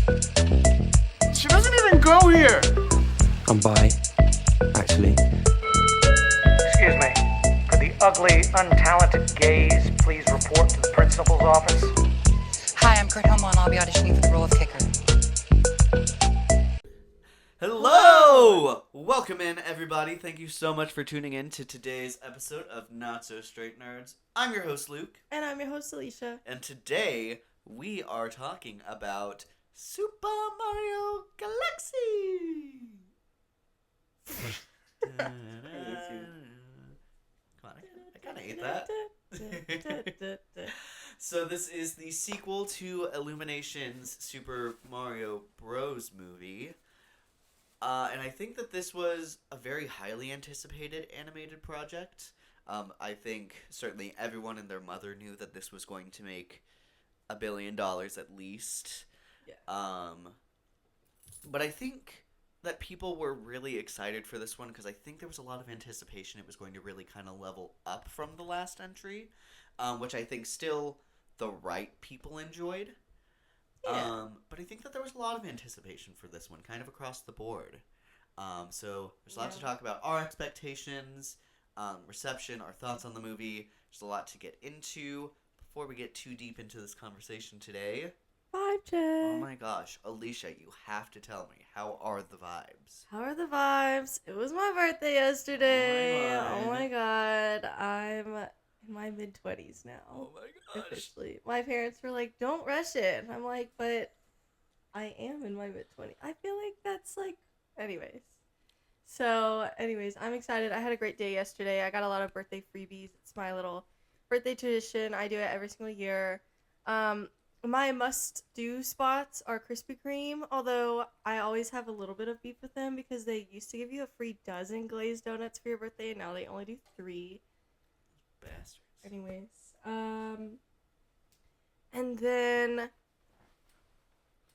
She doesn't even go here. I'm bi, actually. Excuse me. Could the ugly, untalented gays please report to the principal's office? Hi, I'm Kurt Homo, and I'll be auditioning for the role of kicker. Hello! Welcome in, everybody. Thank you so much for tuning in to today's episode of Not So Straight Nerds. I'm your host, Luke. And I'm your host, Alicia. And today, we are talking about Super Mario Galaxy! Come on, I kind of hate that. So this is the sequel to Illumination's Super Mario Bros. Movie. And I think that this was a very highly anticipated animated project. I think certainly everyone and their mother knew that this was going to make $1 billion at least. Yeah. But I think that people were really excited for this one because I think there was a lot of anticipation it was going to really kind of level up from the last entry, which I think still the right people enjoyed. Yeah. But I think that there was a lot of anticipation for this one, kind of across the board. So there's a lot to talk about. Our expectations, reception, our thoughts on the movie. There's a lot to get into. Before we get too deep into this conversation today, Vibe check. oh my gosh, Alicia, you have to tell me, how are the vibes? How are the vibes? It was my birthday yesterday. Oh my god. I'm in my mid-20s now. Oh my gosh. Officially. My parents were like, don't rush it. I'm like, but I am in my mid-20s. I feel like that's like... Anyways. So, I'm excited. I had a great day yesterday. I got a lot of birthday freebies. It's my little birthday tradition. I do it every single year. My must-do spots are Krispy Kreme, although I always have a little bit of beef with them because they used to give you a free dozen glazed donuts for your birthday, and now they only do 3. Bastards. And then,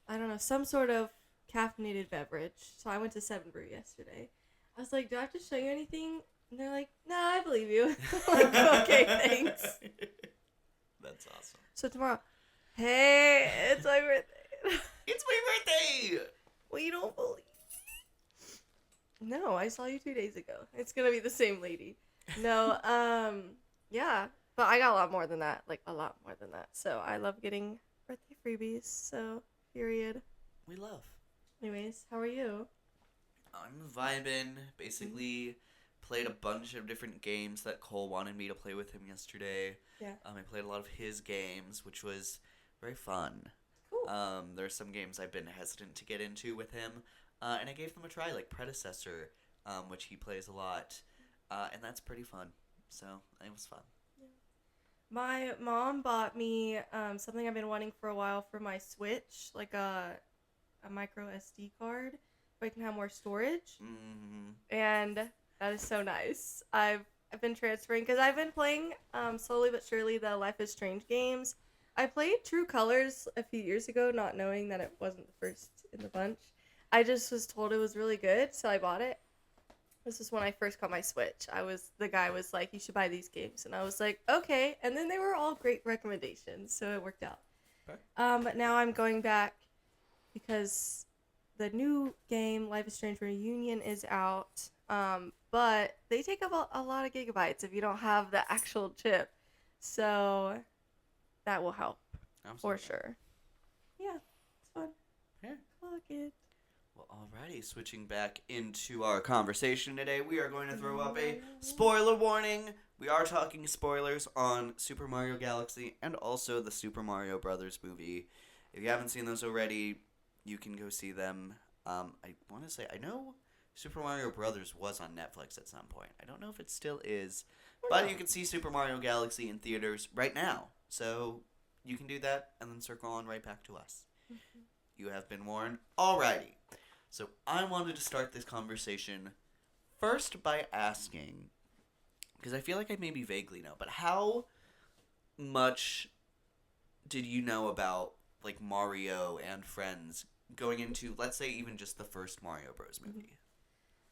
I don't know, some sort of caffeinated beverage. So I went to 7 Brew yesterday. I was like, do I have to show you anything? And they're like, nah, I believe you. I'm like, okay, thanks. That's awesome. So tomorrow, hey, it's my birthday. It's my birthday! Well, you don't believe me. No, I saw you 2 days ago. It's gonna be the same lady. No, yeah. But I got a lot more than that. Like, a lot more than that. So I love getting birthday freebies. So, period. We love. Anyways, how are you? I'm vibing. Basically, played a bunch of different games that Cole wanted me to play with him yesterday. Yeah. I played a lot of his games, which was very fun. Cool. There are some games I've been hesitant to get into with him, and I gave them a try, like Predecessor, which he plays a lot, and that's pretty fun. So it was fun. My mom bought me something I've been wanting for a while for my Switch, like a micro SD card, so I can have more storage. Mm-hmm. And that is so nice. I've been transferring because I've been playing slowly but surely the Life is Strange games. I played True Colors a few years ago, not knowing that it wasn't the first in the bunch. I just was told it was really good, so I bought it. This is when I first got my Switch. The guy was like, you should buy these games. And I was like, okay. And then they were all great recommendations, so it worked out. Okay. But now I'm going back because the new game, Life is Strange Reunion, is out. But they take up a lot of gigabytes if you don't have the actual chip. So that will help. Absolutely. For sure. Yeah, it's fun. Yeah. Fuck it. Well, alrighty, switching back into our conversation today, we are going to throw up a spoiler warning. We are talking spoilers on Super Mario Galaxy and also the Super Mario Brothers movie. If you haven't seen those already, you can go see them. I want to say, I know Super Mario Brothers was on Netflix at some point. I don't know if it still is, but you can see Super Mario Galaxy in theaters right now. So you can do that and then circle on right back to us. Mm-hmm. You have been warned. Alrighty. So I wanted to start this conversation first by asking, because I feel like I maybe vaguely know, but how much did you know about like Mario and Friends going into, let's say, even just the first Mario Bros. Movie?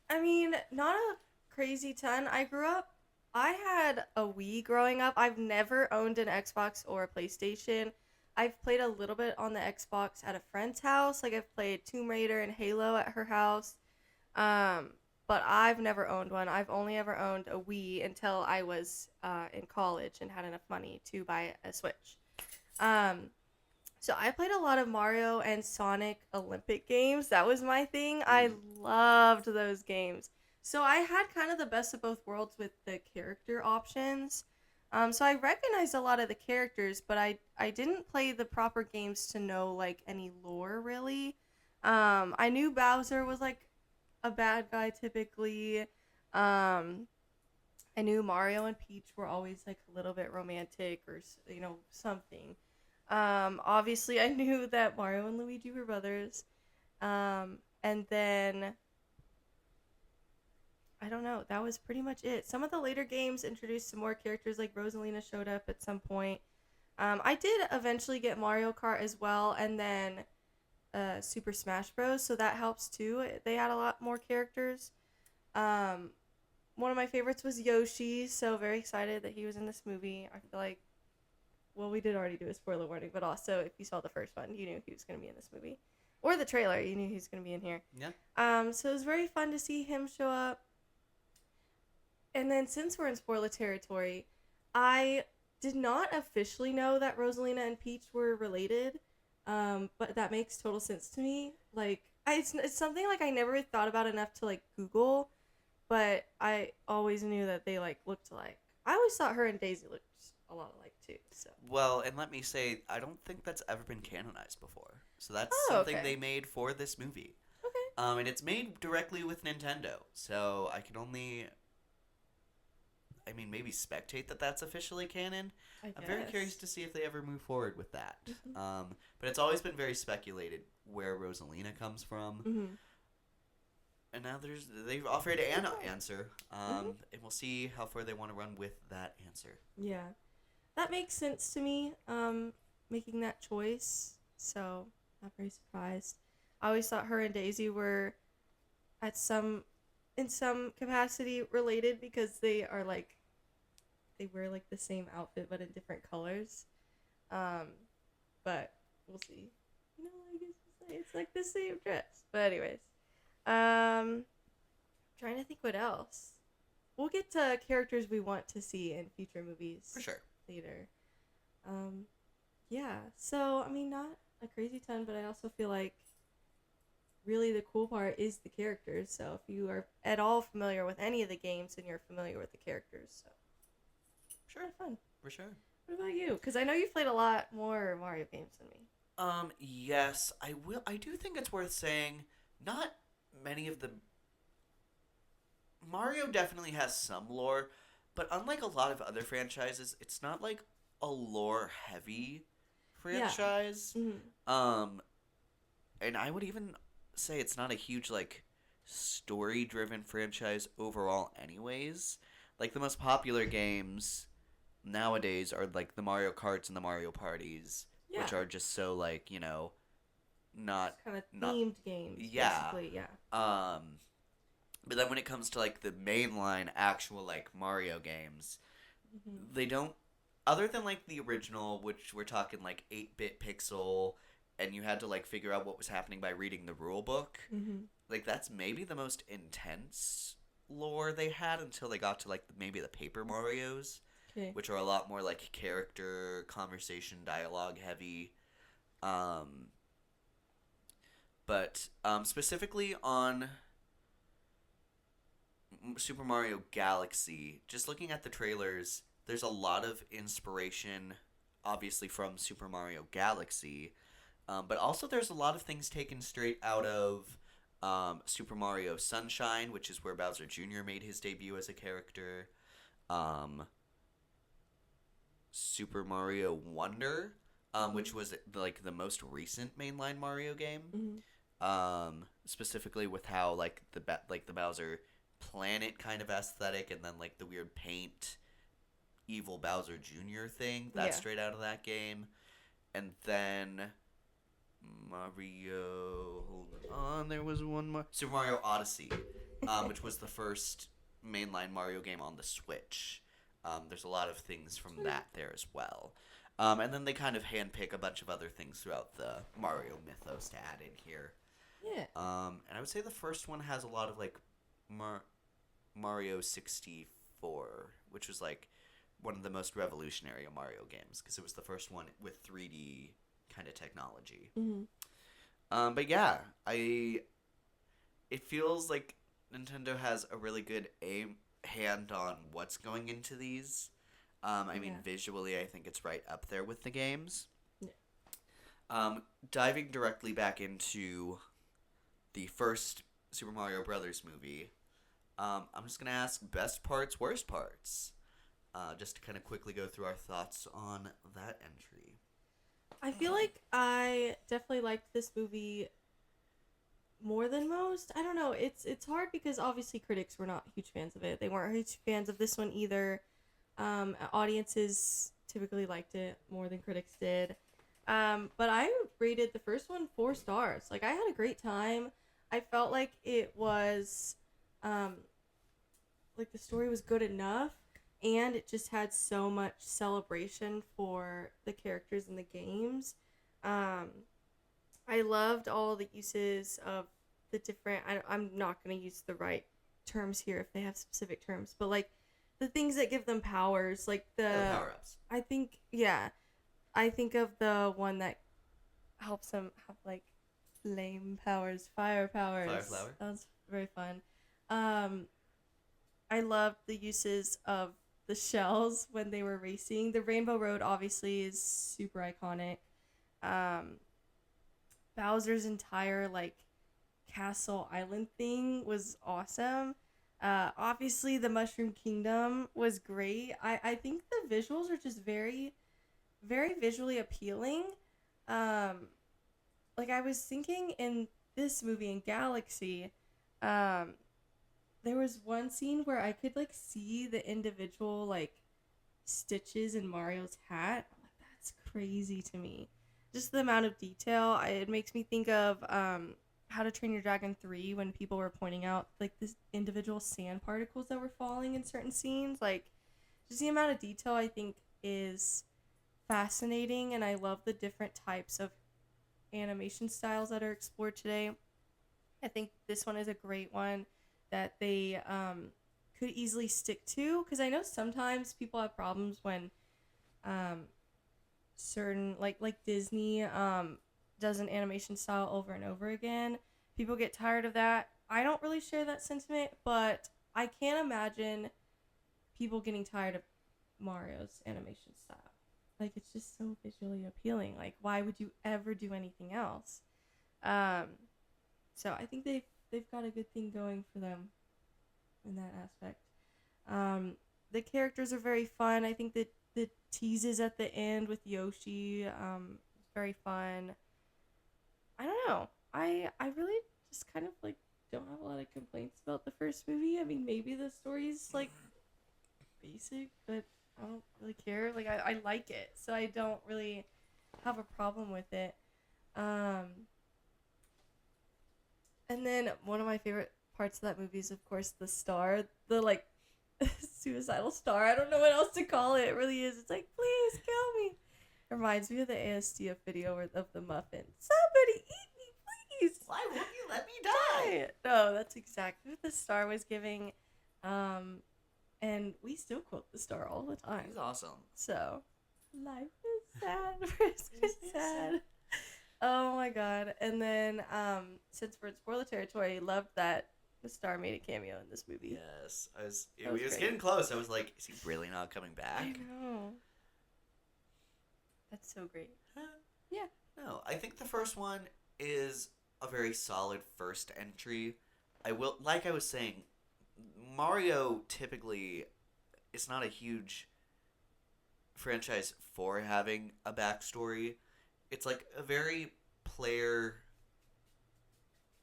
I mean, not a crazy ton. I had a Wii growing up. I've never owned an Xbox or a PlayStation, I've played a little bit on the Xbox at a friend's house. Like I've played Tomb Raider and Halo at her house. But I've never owned one. I've only ever owned a Wii until I was in college and had enough money to buy a Switch. So I played a lot of Mario and Sonic Olympic games. That was my thing. I loved those games. So I had kind of the best of both worlds with the character options. So I recognized a lot of the characters, but I didn't play the proper games to know like any lore really. I knew Bowser was like a bad guy typically. I knew Mario and Peach were always like a little bit romantic or something. Obviously I knew that Mario and Luigi were brothers. And then I don't know, that was pretty much it. Some of the later games introduced some more characters, like Rosalina showed up at some point. I did eventually get Mario Kart as well, and then Super Smash Bros. So that helps too. They had a lot more characters. One of my favorites was Yoshi, so very excited that he was in this movie. I feel like, well, we did already do a spoiler warning, but also if you saw the first one, you knew he was going to be in this movie. Or the trailer, you knew he was going to be in here. Yeah. So it was very fun to see him show up. And then since we're in spoiler territory, I did not officially know that Rosalina and Peach were related. But that makes total sense to me. Like, it's something like I never thought about enough to like Google, but I always knew that they like looked alike. I always thought her and Daisy looked a lot alike too. So. Well, and let me say, I don't think that's ever been canonized before. So that's Oh, something okay. they made for this movie. Okay. And it's made directly with Nintendo. So I can only, maybe spectate that that's officially canon. I'm very curious to see if they ever move forward with that. Mm-hmm. But it's always been very speculated where Rosalina comes from. Mm-hmm. And now they've offered an answer. And we'll see how far they want to run with that answer. Yeah. That makes sense to me, making that choice. So, not very surprised. I always thought her and Daisy were in some capacity related because they are like, they wear like the same outfit but in different colors. But we'll see. I guess it's like the same dress. But anyways, trying to think what else. We'll get to characters we want to see in future movies. For sure. Later. Yeah. So, not a crazy ton, but I also feel like really the cool part is the characters. So, if you are at all familiar with any of the games, then you're familiar with the characters. So, Sure. Fun. For sure. What about you? Because I know you've played a lot more Mario games than me. Yes, I do think it's worth saying, not many of the... Mario definitely has some lore, but unlike a lot of other franchises, it's not like a lore-heavy franchise. Yeah. Mm-hmm. And I would even say it's not a huge, like, story-driven franchise overall anyways. Like, the most popular games nowadays are, like, the Mario Karts and the Mario Parties, which are just so, like, not... Kind of themed games, yeah. basically, yeah. But then when it comes to, like, the mainline actual, like, Mario games, they don't... Other than, like, the original, which we're talking, like, 8-bit pixel, and you had to, like, figure out what was happening by reading the rule book, like, that's maybe the most intense lore they had until they got to, like, maybe the Paper Marios, which are a lot more, like, character, conversation, dialogue heavy. But specifically on Super Mario Galaxy, just looking at the trailers, there's a lot of inspiration, obviously, from Super Mario Galaxy, but also there's a lot of things taken straight out of Super Mario Sunshine, which is where Bowser Jr. made his debut as a character, Super Mario Wonder, which was like the most recent mainline Mario game, specifically with how like the Bowser planet kind of aesthetic, and then like the weird paint evil Bowser Jr. thing that's straight out of that game. And then Mario, hold on, there was one more, Super Mario Odyssey, which was the first mainline Mario game on the Switch. There's a lot of things from that there as well. And then they kind of handpick a bunch of other things throughout the Mario mythos to add in here. Yeah. And I would say the first one has a lot of like Mario 64, which was like one of the most revolutionary of Mario games because it was the first one with 3D kind of technology. But yeah, it feels like Nintendo has a really good hand on what's going into these. I mean, visually, I think it's right up there with the games. Yeah. Diving directly back into the first Super Mario Brothers movie, I'm just going to ask best parts, worst parts. Just to kind of quickly go through our thoughts on that entry. I feel like I definitely liked this movie more than most. I don't know. It's hard because obviously critics were not huge fans of it. They weren't huge fans of this one either. Audiences typically liked it more than critics did. But I rated the first one 4 stars. Like, I had a great time. I felt like it was, like, the story was good enough, and it just had so much celebration for the characters in the games. I loved all the uses of the different, I'm not going to use the right terms here if they have specific terms, but, like, the things that give them powers, like the power-ups. I think of the one that helps them have like flame powers, fire powers. Fire flower. That was very fun. I loved the uses of the shells when they were racing. The Rainbow Road obviously is super iconic. Bowser's entire like castle island thing was awesome. Obviously the Mushroom Kingdom was great. I think the visuals are just very, very visually appealing. Like I was thinking in this movie in Galaxy, there was one scene where I could like see the individual like stitches in Mario's hat. I'm like, that's crazy to me. Just the amount of detail. It makes me think of How to Train Your Dragon 3 when people were pointing out like this individual sand particles that were falling in certain scenes. Like just the amount of detail I think is fascinating, and I love the different types of animation styles that are explored today. I think this one is a great one that they could easily stick to, because I know sometimes people have problems when certain like Disney does an animation style over and over again. People get tired of that. I don't really share that sentiment, but I can't imagine people getting tired of Mario's animation style. Like, it's just so visually appealing. Like, why would you ever do anything else? So I think they've got a good thing going for them in that aspect. The characters are very fun. I think that the teases at the end with Yoshi is very fun. I don't know. I really just kind of like don't have a lot of complaints about the first movie. I mean, maybe the story's like basic, but I don't really care. Like I like it, so I don't really have a problem with it. And then one of my favorite parts of that movie is, of course, the star, the like suicidal star. I don't know what else to call it. It really is. It's like, please kill me. It reminds me of the ASDF video of the muffin. Somebody eat me, please. Why won't you let me die? No, that's exactly what the star was giving. And we still quote the star all the time. He's awesome. So, life is sad, risk is sad. Oh my god. And then, since we're in spoiler territory, loved that the star made a cameo in this movie. Yes. It was was great. getting close. I was like, is he really not coming back? I know. That's so great. Yeah. No, I think the first one is a very solid first entry. Like I was saying, Mario typically is not a huge franchise for having a backstory. It's like a very player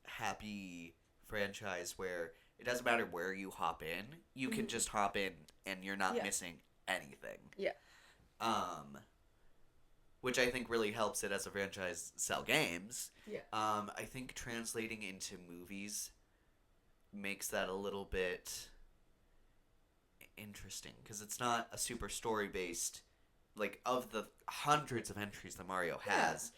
happy franchise where it doesn't matter where you hop in, you can just hop in and you're not missing anything. Yeah. Which I think really helps it as a franchise sell games. Yeah. I think translating into movies makes that a little bit interesting because it's not a super story based like of the hundreds of entries that Mario has,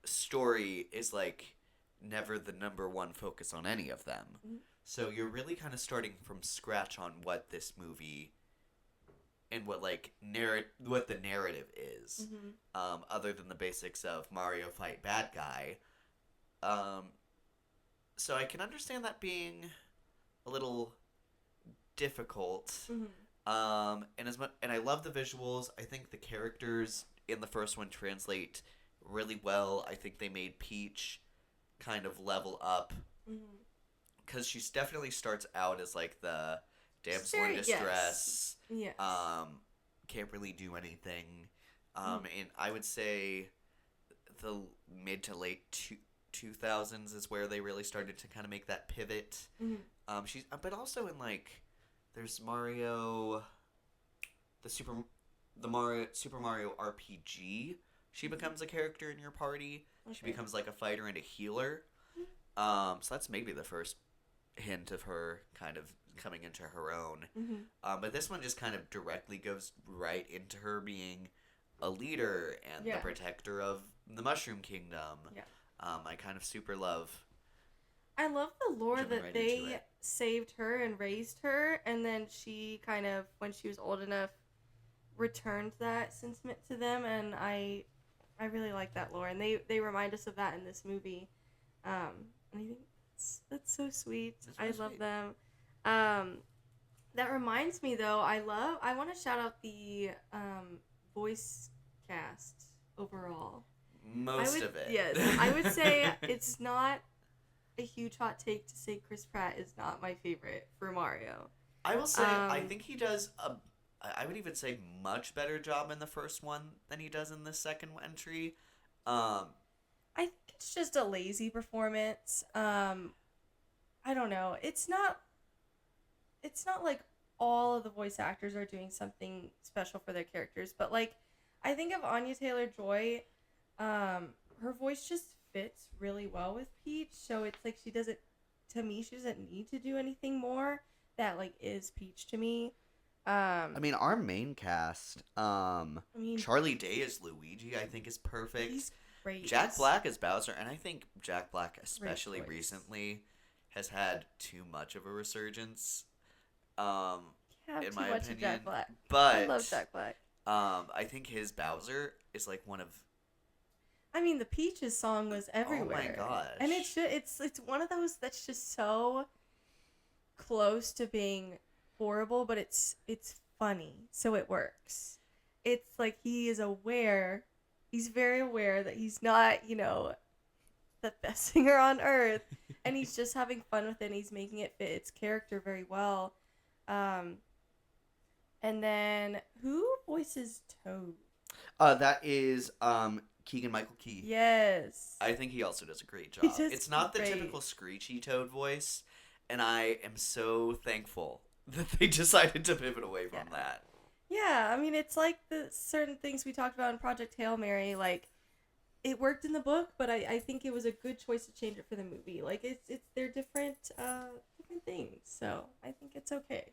story is like never the number one focus on any of them. Mhm. So you're really kind of starting from scratch on what this movie and what like what the narrative is, other than the basics of Mario fight bad guy. So I can understand that being a little difficult. And I love the visuals. I think the characters in the first one translate really well. I think they made Peach kind of level up because she definitely starts out as like the damsel in distress. Yes. Can't really do anything. And I would say the mid to late 2000s is where they really started to kind of make that pivot. She's but also in like there's Mario, Super Mario RPG. She becomes a character in your party. She becomes like a fighter and a healer. So that's maybe the first hint of her kind of coming into her own. But this one just kind of directly goes right into her being a leader and the protector of the Mushroom Kingdom. I kind of super love. I love the lore Jumping that right into they it. saved her and raised her, and then she kind of, when she was old enough, returned that sentiment to them, and I really like that lore, and they remind us of that in this movie, and I think that's so sweet. I love sweet. them. That reminds me though, I want to shout out the voice cast overall. Most of it. Yes, I would say it's not a huge hot take to say Chris Pratt is not my favorite for Mario. I will say, I think he does I would even say much better job in the first one than he does in the second entry. I think it's just a lazy performance. I don't know. It's not like all of the voice actors are doing something special for their characters, but like I think of Anya Taylor-Joy, her voice just fits really well with Peach, so it's like she doesn't need to do anything more that like is Peach to me. I mean, our main cast, Charlie Day as Luigi, I think is perfect. He's great. Jack Black as Bowser, and I think Jack Black, especially choice. recently, has had too much of a resurgence. Have in too my much of opinion, Jack Black. but I love Jack Black. I think his Bowser is like one of. I mean, the Peaches song was everywhere. Oh my gosh! And it's one of those that's just so close to being horrible, but it's funny, so it works. It's like he's very aware that he's not, the best singer on earth, and he's just having fun with it, and he's making it fit its character very well. And then who voices Toad? That is Keegan-Michael Key. Yes. I think he also does a great He job. does It's not the great. typical screechy Toad voice, and I am so thankful that they decided to pivot away from that. Yeah, I mean, it's like the certain things we talked about in Project Hail Mary, like, it worked in the book, but I think it was a good choice to change it for the movie. Like, they're different things, so I think it's okay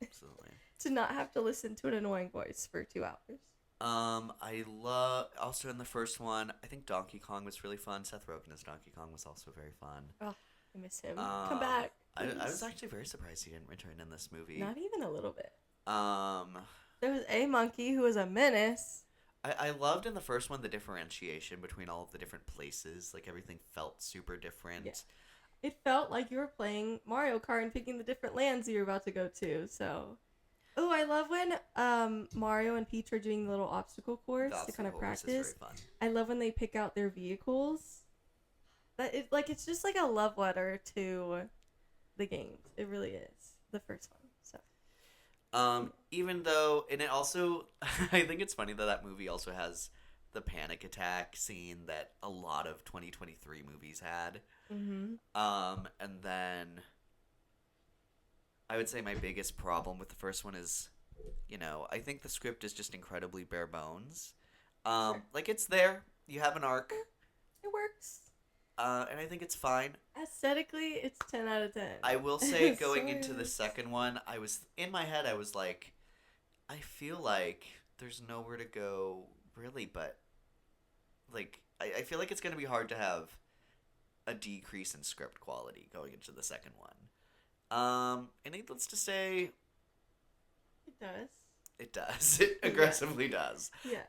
Absolutely. to not have to listen to an annoying voice for 2 hours. I love, also in the first one, I think Donkey Kong was really fun. Seth Rogen as Donkey Kong was also very fun. Oh, I miss him. Come back. I was please. actually very surprised he didn't return in this movie. Not even a little bit. Um, There was a monkey who was a menace. I loved in the first one the differentiation between all of the different places. Like, everything felt super different. Yeah. It felt like you were playing Mario Kart and picking the different lands you were about to go to, so... Oh, I love when Mario and Peach are doing the little obstacle course to kind of practice. Is very fun. I love when they pick out their vehicles. It's just like a love letter to the games. It really is. The first one. So. Even though, and it also, I think it's funny that movie also has the panic attack scene that a lot of 2023 movies had. Mm-hmm. And then I would say my biggest problem with the first one is, I think the script is just incredibly bare bones. Sure. Like, it's there. You have an arc. It works. And I think it's fine. Aesthetically, it's 10 out of 10. I will say, going Sorry. into the second one, in my head, I was like, I feel like there's nowhere to go really, but like I feel like it's gonna be hard to have a decrease in script quality going into the second one. And needless to say, It does. it does. It aggressively does. Yeah.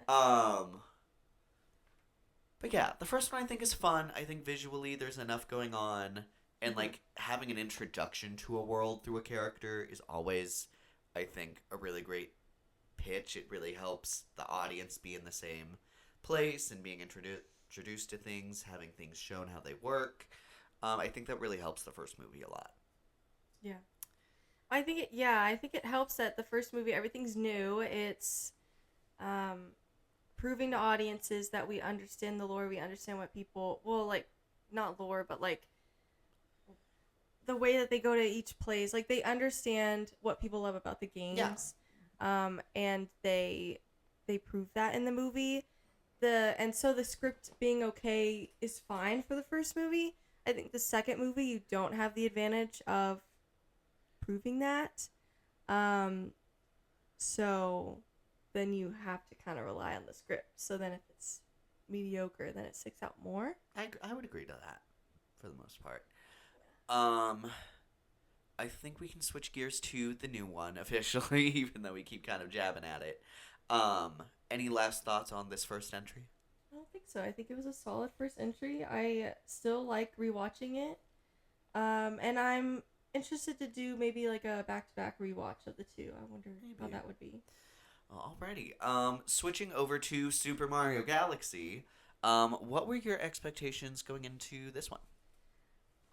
But yeah, the first one I think is fun. I think visually there's enough going on, and like having an introduction to a world through a character is always, I think, a really great pitch. It really helps the audience be in the same place and being introduced to things, having things shown how they work. I think that really helps the first movie a lot. Yeah. I think it helps that the first movie, everything's new. It's proving to audiences that we understand the lore, we understand what people, well, like, not lore, but like the way that they go to each place, like they understand what people love about the games. And they prove that in the movie. And so the script being okay is fine for the first movie. I think the second movie you don't have the advantage of proving that. So then you have to kind of rely on the script. So then if it's mediocre, then it sticks out more. I would agree to that for the most part. I think we can switch gears to the new one officially, even though we keep kind of jabbing at it. Any last thoughts on this first entry? I don't think so. I think it was a solid first entry. I still like rewatching it. And I'm interested to do maybe like a back-to-back rewatch of the two. I wonder how that would be. Alrighty. Switching over to Super Mario Galaxy, what were your expectations going into this one?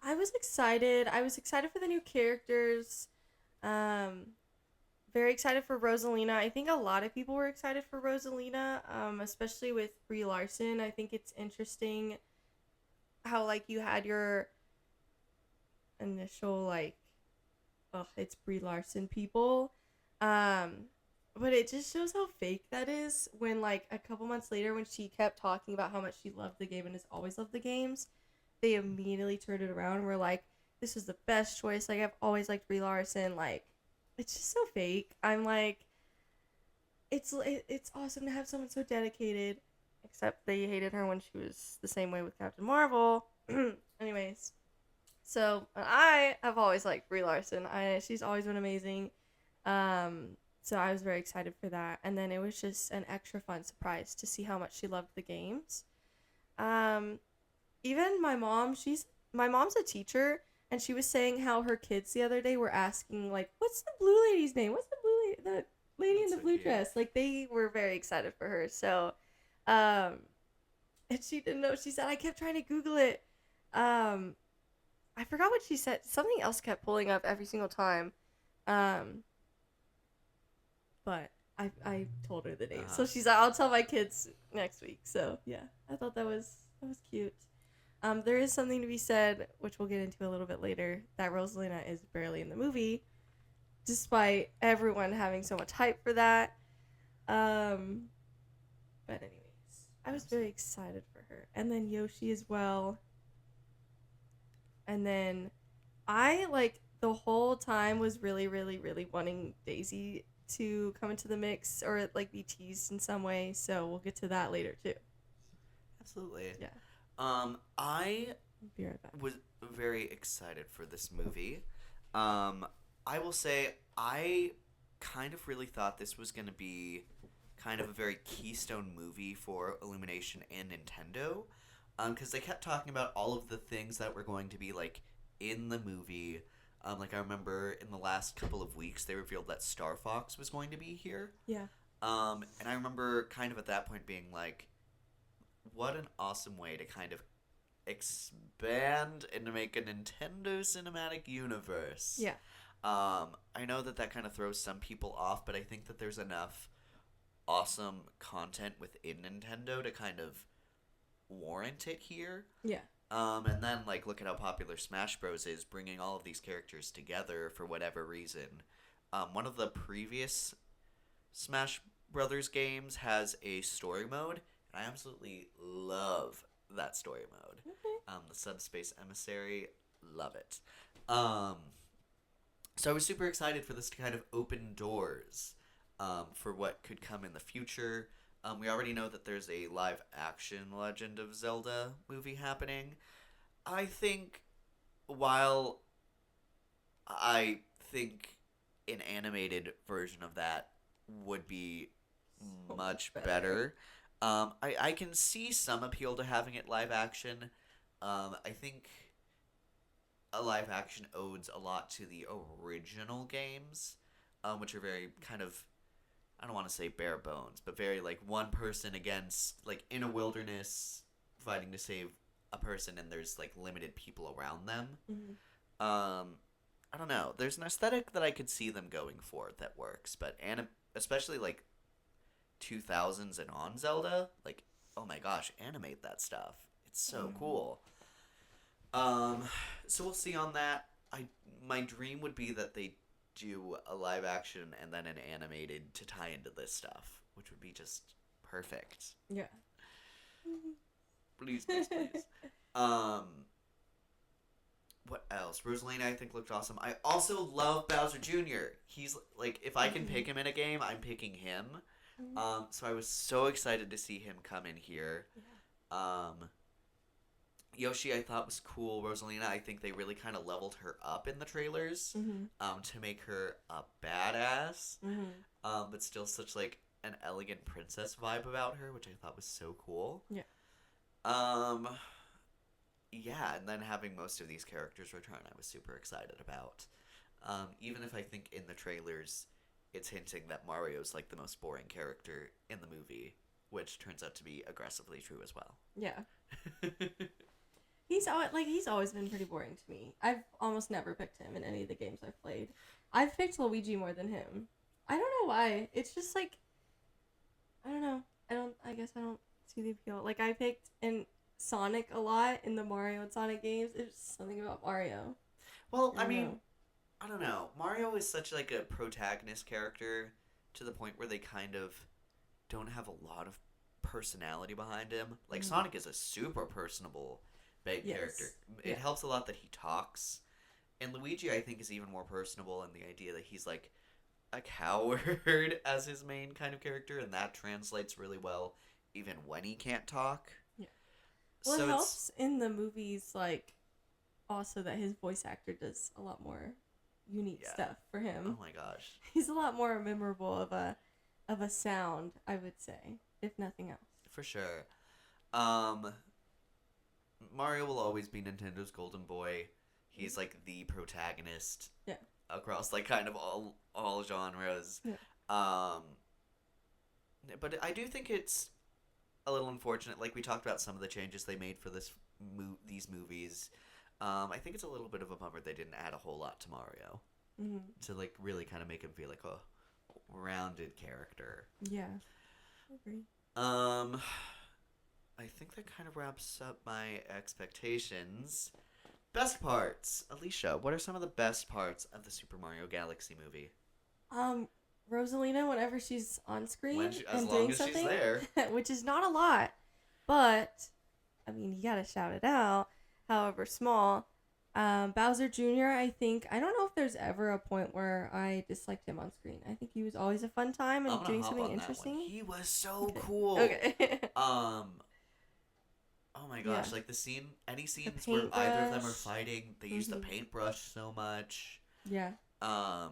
I was excited. I was excited for the new characters. Very excited for Rosalina. I think a lot of people were excited for Rosalina, especially with Brie Larson. I think it's interesting how, like, you had your initial, like, oh, it's Brie Larson people. But it just shows how fake that is when, like, a couple months later when she kept talking about how much she loved the game and has always loved the games, they immediately turned it around and were like, this was the best choice. Like, I've always liked Brie Larson. Like, it's just so fake. I'm like, it's awesome to have someone so dedicated. Except they hated her when she was the same way with Captain Marvel. Anyways. So, I have always liked Brie Larson. She's always been amazing. So I was very excited for that. And then it was just an extra fun surprise to see how much she loved the games. Even my mom's a teacher, and she was saying how her kids the other day were asking, like, what's the blue lady's name? What's the lady in the blue dress? Like, they were very excited for her. So, and she didn't know. She said, I kept trying to Google it. I forgot what she said. Something else kept pulling up every single time. But I told her the name. So she's like, I'll tell my kids next week. So, yeah, I thought that was cute. There is something to be said, which we'll get into a little bit later, that Rosalina is barely in the movie, despite everyone having so much hype for that. But anyways, I was very excited for her. And then Yoshi as well. And then I, like, the whole time was really, really, really wanting Daisy to come into the mix or, like, be teased in some way. So we'll get to that later, too. Absolutely. Yeah. I Be right back. was very excited for this movie. I will say I kind of really thought this was going to be kind of a very keystone movie for Illumination and Nintendo, because they kept talking about all of the things that were going to be, like, in the movie. Like, I remember in the last couple of weeks they revealed that Star Fox was going to be here. Yeah. And I remember kind of at that point being like, what an awesome way to kind of expand and make a Nintendo cinematic universe. Yeah. I know that kind of throws some people off, but I think that there's enough awesome content within Nintendo to kind of warrant it here. Yeah. And then, like, look at how popular Smash Bros. Is, bringing all of these characters together for whatever reason. One of the previous Smash Brothers games has a story mode, and I absolutely love that story mode. Okay. The Subspace Emissary, love it. So I was super excited for this to kind of open doors for what could come in the future. We already know that there's a live action Legend of Zelda movie happening. I think while I think an animated version of that would be much better. I can see some appeal to having it live action. I think a live action odes a lot to the original games, which are very kind of, I don't want to say bare bones, but very like one person against, like in a wilderness fighting to save a person, and there's like limited people around them. I don't know. There's an aesthetic that I could see them going for that works, but especially like 2000s and on Zelda, like, oh my gosh, animate that stuff. It's so cool. So we'll see on that. My dream would be that they do a live action and then an animated to tie into this stuff, which would be just perfect. Yeah. Please. What else? Rosalina, I think, looked awesome. I also love Bowser Jr. He's, like, if I can pick him in a game, I'm picking him. So I was so excited to see him come in here. Yoshi, I thought was cool. Rosalina, I think they really kind of leveled her up in the trailers to make her a badass, but still such, like, an elegant princess vibe about her, which I thought was so cool. Yeah. Yeah, and then having most of these characters return, I was super excited about. Even if I think in the trailers, it's hinting that Mario's like the most boring character in the movie, which turns out to be aggressively true as well. Yeah. He's always been pretty boring to me. I've almost never picked him in any of the games I've played. I've picked Luigi more than him. I don't know why. It's just like, I don't know. I guess I don't see the appeal. Like, I picked Sonic a lot in the Mario and Sonic games. It's just something about Mario. Well, I don't know. Mario is such like a protagonist character to the point where they kind of don't have a lot of personality behind him. Like Sonic is a super personable big character. It helps a lot that he talks. And Luigi, I think, is even more personable in the idea that he's like a coward as his main kind of character, and that translates really well even when he can't talk. Well, So it helps in the movies, like, also that his voice actor does a lot more unique stuff for him. Oh my gosh. He's a lot more memorable of a sound, I would say, if nothing else. For sure. Mario will always be Nintendo's golden boy. He's like the protagonist. Yeah. Across like kind of all genres. Yeah. But I do think it's a little unfortunate. Like we talked about some of the changes they made for these movies. I think it's a little bit of a bummer they didn't add a whole lot to Mario to like really kind of make him feel like a rounded character. Yeah, I agree. I think that kind of wraps up my expectations. Best parts, Alicia. What are some of the best parts of the Super Mario Galaxy movie? Rosalina, whenever she's on screen As and long doing as something, she's there. which is not a lot, but I mean, you gotta shout it out. However small, Bowser Jr. I don't know if there's ever a point where I disliked him on screen. I think he was always a fun time and doing something interesting. He was so cool. Okay. Oh my gosh, like any scenes where either of them are fighting, they use the paintbrush so much. Yeah. I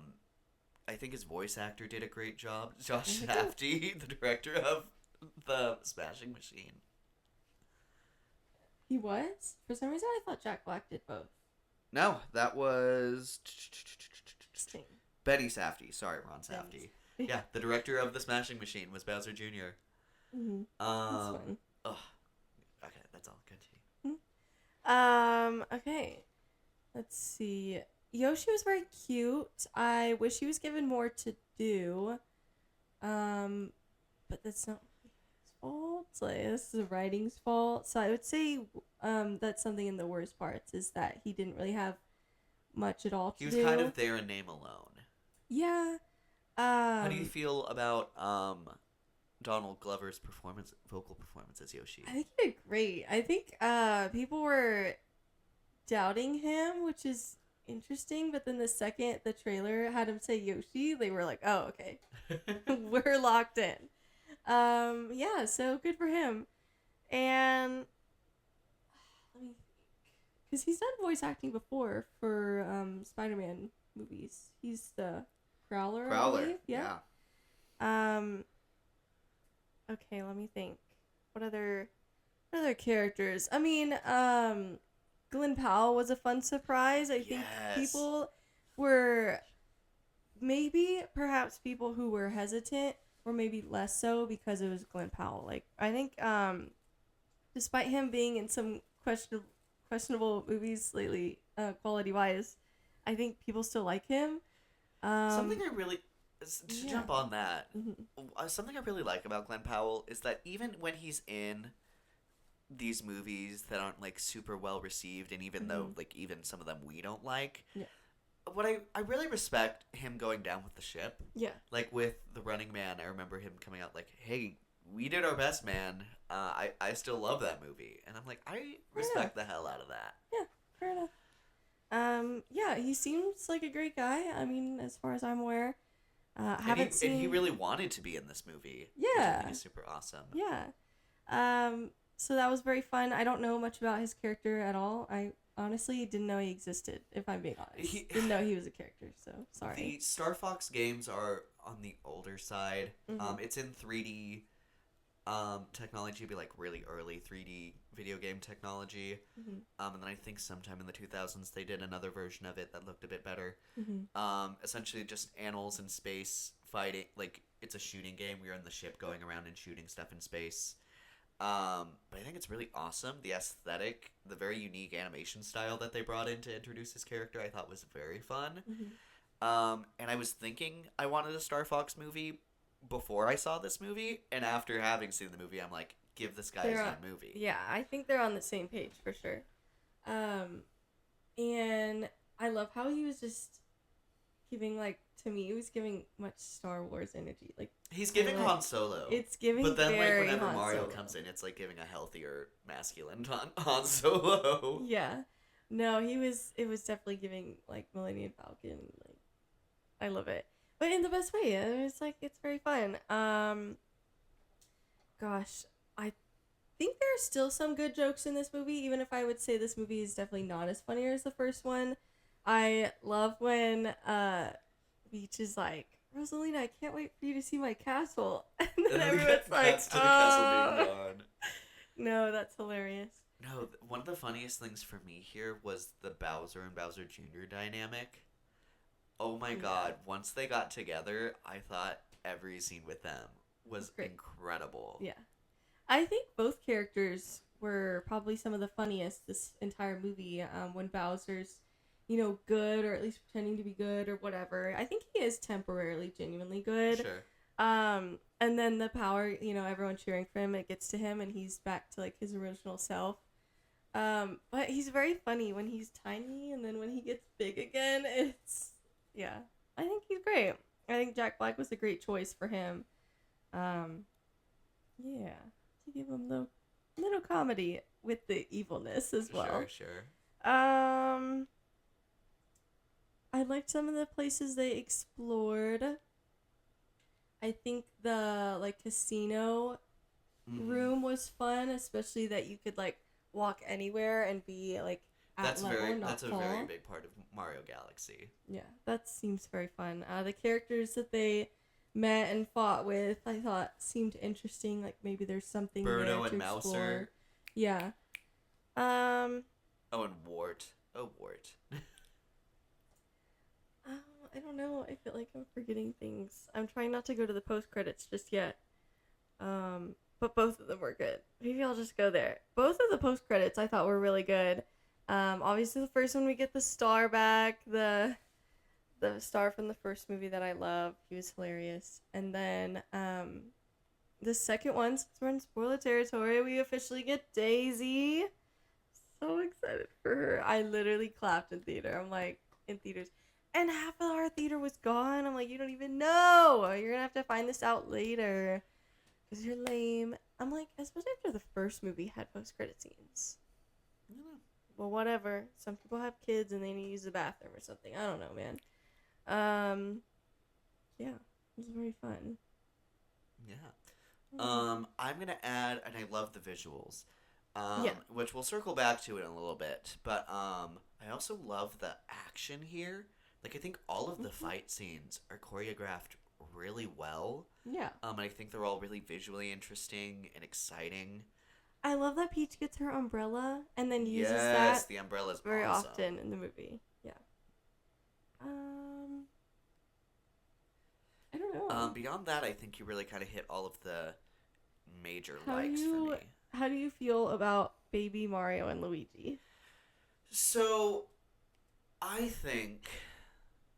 think his voice actor did a great job. Josh Safdie, the director of the Smashing Machine. He was? For some reason, I thought Jack Black did both. No, that was Sting. Betty Safdie. Sorry, Ron Safdie. Yeah, the director of the Smashing Machine was Bowser Jr. Mm-hmm. That's fun. Okay, that's all. Continue. Okay. Let's see. Yoshi was very cute. I wish he was given more to do. But that's not his fault. Like, this is the writing's fault. So I would say that's something in the worst parts is that he didn't really have much at all to do. He was kind of there in name alone. Yeah. How do you feel about Donald Glover's vocal performance as Yoshi? I think he did great. I think people were doubting him, which is interesting, but then the second the trailer had him say Yoshi, they were like, oh, okay. We're locked in. Yeah, so good for him. And let me think. Because he's done voice acting before for Spider-Man movies. He's the Growler, I believe. Yeah. Okay, let me think. What other characters? I mean, Glenn Powell was a fun surprise. I think people were perhaps people who were hesitant or maybe less so because it was Glenn Powell. Like, I think despite him being in some questionable movies lately, quality wise, I think people still like him. Something I really jump on that. Mm-hmm. Something I really like about Glenn Powell is that even when he's in these movies that aren't like super well received, and even though like even some of them we don't like, what I really respect him going down with the ship. Yeah. Like with The Running Man, I remember him coming out like, "Hey, we did our best, man. I still love that movie," and I'm like, I respect the hell out of that. Yeah, fair enough. Yeah, he seems like a great guy. I mean, as far as I'm aware, And he really wanted to be in this movie. Yeah, which I think is super awesome. Yeah. So that was very fun. I don't know much about his character at all. I honestly didn't know he existed, if I'm being honest. Didn't know he was a character, so sorry. The Star Fox games are on the older side. It's in 3D technology, be like really early 3D video game technology. And then I think sometime in the 2000s they did another version of it that looked a bit better. Essentially just animals in space fighting. Like, it's a shooting game. You're in the ship going around and shooting stuff in space. But I think it's really awesome. The aesthetic, the very unique animation style that they brought in to introduce his character, I thought was very fun. And I was thinking I wanted a Star Fox movie before I saw this movie, and after having seen the movie, I'm like, give this guy his own movie. Yeah, I think they're on the same page for sure. And I love how he was just giving, like, to me, he was giving much Star Wars energy. Like, he's giving Han Solo. It's giving, but then very like whenever Han Mario Solo. comes in, it's like giving a healthier, masculine Han Solo. Yeah, no, it was definitely giving like Millennium Falcon. Like, I love it, but in the best way. It's like, it's very fun. Gosh, I think there are still some good jokes in this movie, even if I would say this movie is definitely not as funny as the first one. I love when Beach is like, "Rosalina, I can't wait for you to see my castle," and then everyone's like, to the castle being gone. No, that's hilarious. No, one of the funniest things for me here was the Bowser and Bowser Jr. dynamic. Oh my god, once they got together, I thought every scene with them was incredible. Yeah. I think both characters were probably some of the funniest this entire movie. When Bowser's, good, or at least pretending to be good or whatever. I think he is temporarily genuinely good. Sure. And then the power, everyone cheering for him, it gets to him and he's back to like his original self. But he's very funny when he's tiny, and then when he gets big again, I think he's great. I think Jack Black was a great choice for him. To give him the little comedy with the evilness as well. Sure. I liked some of the places they explored. I think the casino room was fun, especially that you could walk anywhere and be at level, that's a fall. very big part of Mario Galaxy. Yeah, that seems very fun. The characters that they met and fought with, I thought seemed interesting. Like maybe there's something Birdo there to and explore. Mouser. Yeah. Oh, and Wart. Oh, Wart. I don't know. I feel like I'm forgetting things. I'm trying not to go to the post credits just yet. But both of them were good. Maybe I'll just go there. Both of the post credits I thought were really good. Obviously the first one we get the star back, the star from the first movie that I love. He was hilarious. And then the second one, since we're in spoiler territory, we officially get Daisy. So excited for her. I literally clapped in theater. I'm like, in theaters. And half of our theater was gone. I'm like, you don't even know. You're going to have to find this out later. Because you're lame. I'm like, especially after the first movie had post-credit scenes. well, whatever. Some people have kids and they need to use the bathroom or something. I don't know, man. Yeah, it was very fun. Yeah. I'm gonna add, and I love the visuals. Yeah. Which we'll circle back to in a little bit. But I also love the action here. Like, I think all of the fight scenes are choreographed really well. Yeah. And I think they're all really visually interesting and exciting. I love that Peach gets her umbrella and then uses Yes, that the umbrella's very awesome. often in the movie. Yeah. I don't know. Beyond that, I think you really kind of hit all of the major How likes for me. How do you feel about Baby Mario and Luigi? So, I think,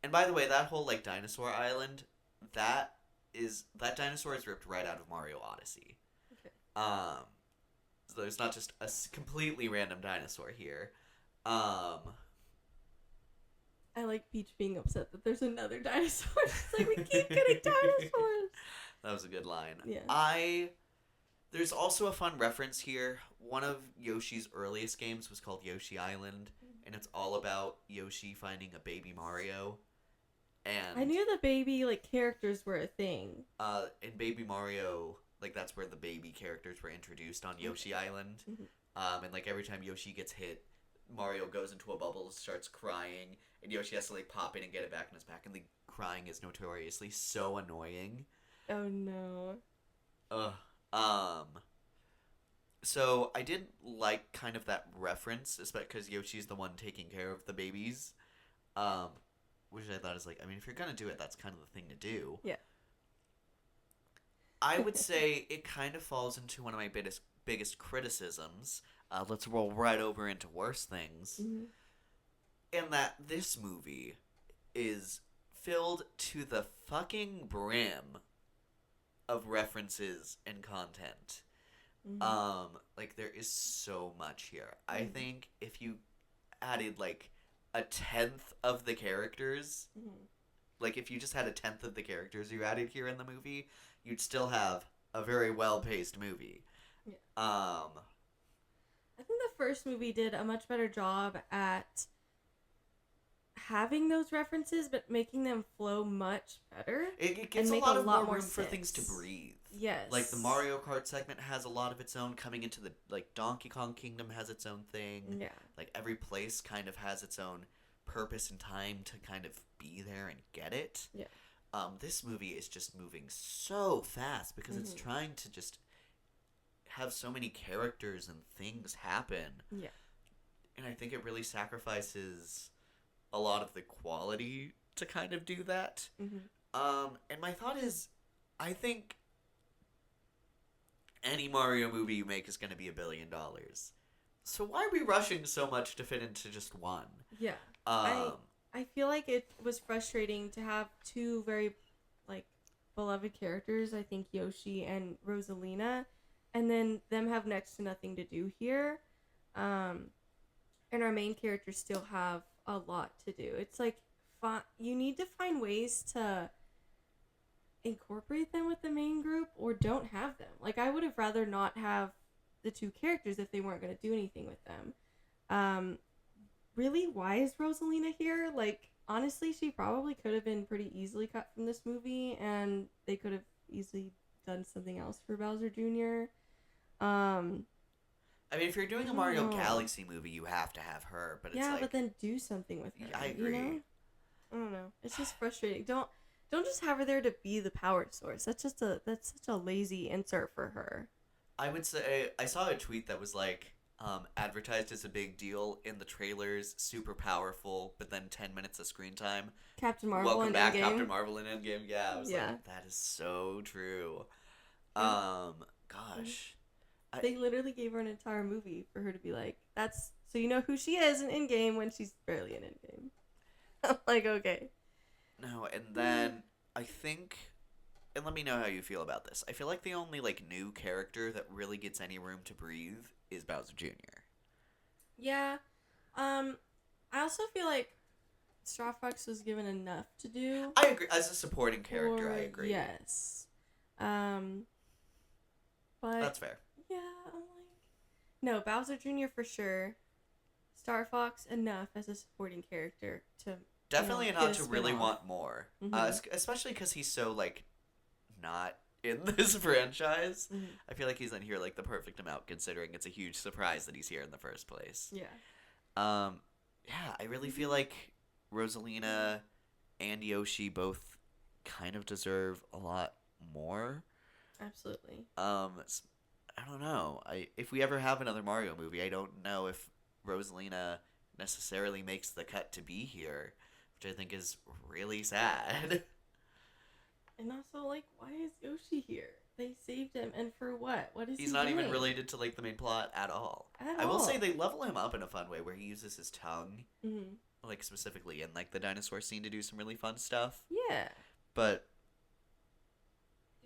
and by the way, that whole like dinosaur island, that dinosaur is ripped right out of Mario Odyssey. Okay. So there's not just a completely random dinosaur here. I like Peach being upset that there's another dinosaur. It's like, we keep getting dinosaurs. That was a good line. Yeah. There's also a fun reference here. One of Yoshi's earliest games was called Yoshi Island, and it's all about Yoshi finding a baby Mario. And I knew the baby characters were a thing. In Baby Mario, that's where the baby characters were introduced on Yoshi Island. Mm-hmm. And every time Yoshi gets hit, Mario goes into a bubble, starts crying, and Yoshi has to pop in and get it back in his back, and the crying is notoriously so annoying. Oh no. So I did like kind of that reference, especially because Yoshi's the one taking care of the babies. Which I thought is if you're gonna do it, that's kind of the thing to do. Yeah. I would say it kind of falls into one of my biggest criticisms. Let's roll right over into worse things. Mm-hmm. In that this movie is filled to the fucking brim of references and content. Mm-hmm. There is so much here. I think if you added a tenth of the characters, if you just had a tenth of the characters you added here in the movie, you'd still have a very well-paced movie. Yeah. I think the first movie did a much better job at having those references, but making them flow much better. It gives a make lot a of lot more room more for sense. things to breathe. Yes. The Mario Kart segment has a lot of its own. Coming into the Donkey Kong Kingdom has its own thing. Yeah. Every place kind of has its own purpose and time to kind of be there and get it. Yeah. This movie is just moving so fast because it's trying to just have so many characters and things happen. Yeah. And I think it really sacrifices a lot of the quality to kind of do that. And my thought is, I think any Mario movie you make is going to be $1 billion. So why are we rushing so much to fit into just one? Yeah. I feel like it was frustrating to have two very beloved characters, I think Yoshi and Rosalina, and then them have next to nothing to do here. And our main characters still have a lot to do. It's you need to find ways to incorporate them with the main group or don't have them. I would have rather not have the two characters if they weren't going to do anything with them. Really, why is Rosalina here? Honestly, she probably could have been pretty easily cut from this movie, and they could have easily done something else for Bowser Jr. If you're doing a Mario Galaxy movie, you have to have her, but it's but then do something with her. I agree. You know? I don't know. It's just frustrating. Don't just have her there to be the power source. That's such a lazy insert for her. I would say I saw a tweet that was advertised as a big deal in the trailers, super powerful, but then 10 minutes of screen time. Captain Marvel Welcome in back, Endgame. Captain Marvel in Endgame. Yeah, I was Yeah. that is so true. Gosh. They literally gave her an entire movie for her to be that's so you know who she is in Endgame when she's barely in Endgame. I'm okay. No, and then I think, and let me know how you feel about this. I feel like the only new character that really gets any room to breathe is Bowser Jr. Yeah. I also feel like Star Fox was given enough to do. I agree. As a supporting character, I agree. Yes. But That's fair. yeah, I'm no, Bowser Jr. for sure. Star Fox enough as a supporting character to Definitely get enough a to really spin-off. want more. Mhm. Especially because he's so, like, not in this franchise. Mhm. I feel like he's in here, like, the perfect amount, considering it's a huge surprise that he's here in the first place. Yeah. Yeah, I really feel like Rosalina and Yoshi both kind of deserve a lot more. Absolutely. I don't know. If we ever have another Mario movie, I don't know if Rosalina necessarily makes the cut to be here, which I think is really sad. And also, like, why is Yoshi here? They saved him, and for what? What is He's he not even doing? related to, like, the main plot at all. At I will say all. they level him up in a fun way where he uses his tongue, Mhm. like, specifically in, like, the dinosaur scene to do some really fun stuff. Yeah. But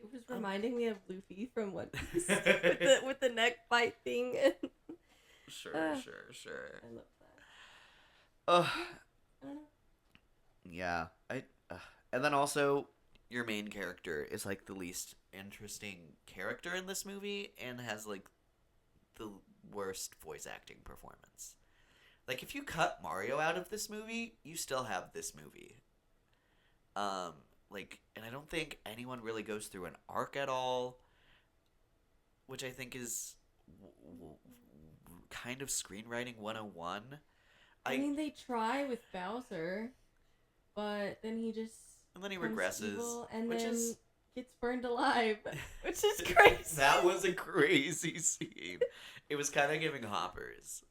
It was reminding me of Luffy from One Piece with the neck bite thing. sure. I love that. Ugh. I don't know. Yeah. And then also, your main character is, like, the least interesting character in this movie and has, like, the worst voice acting performance. Like, if you cut Mario out of this movie, you still have this movie. And I don't think anyone really goes through an arc at all, which I think is kind of screenwriting 101. I mean, they try with Bowser, but then he just And then he becomes regresses, evil and which then is gets burned alive, which is crazy. That was a crazy scene. It was kind of giving Hoppers.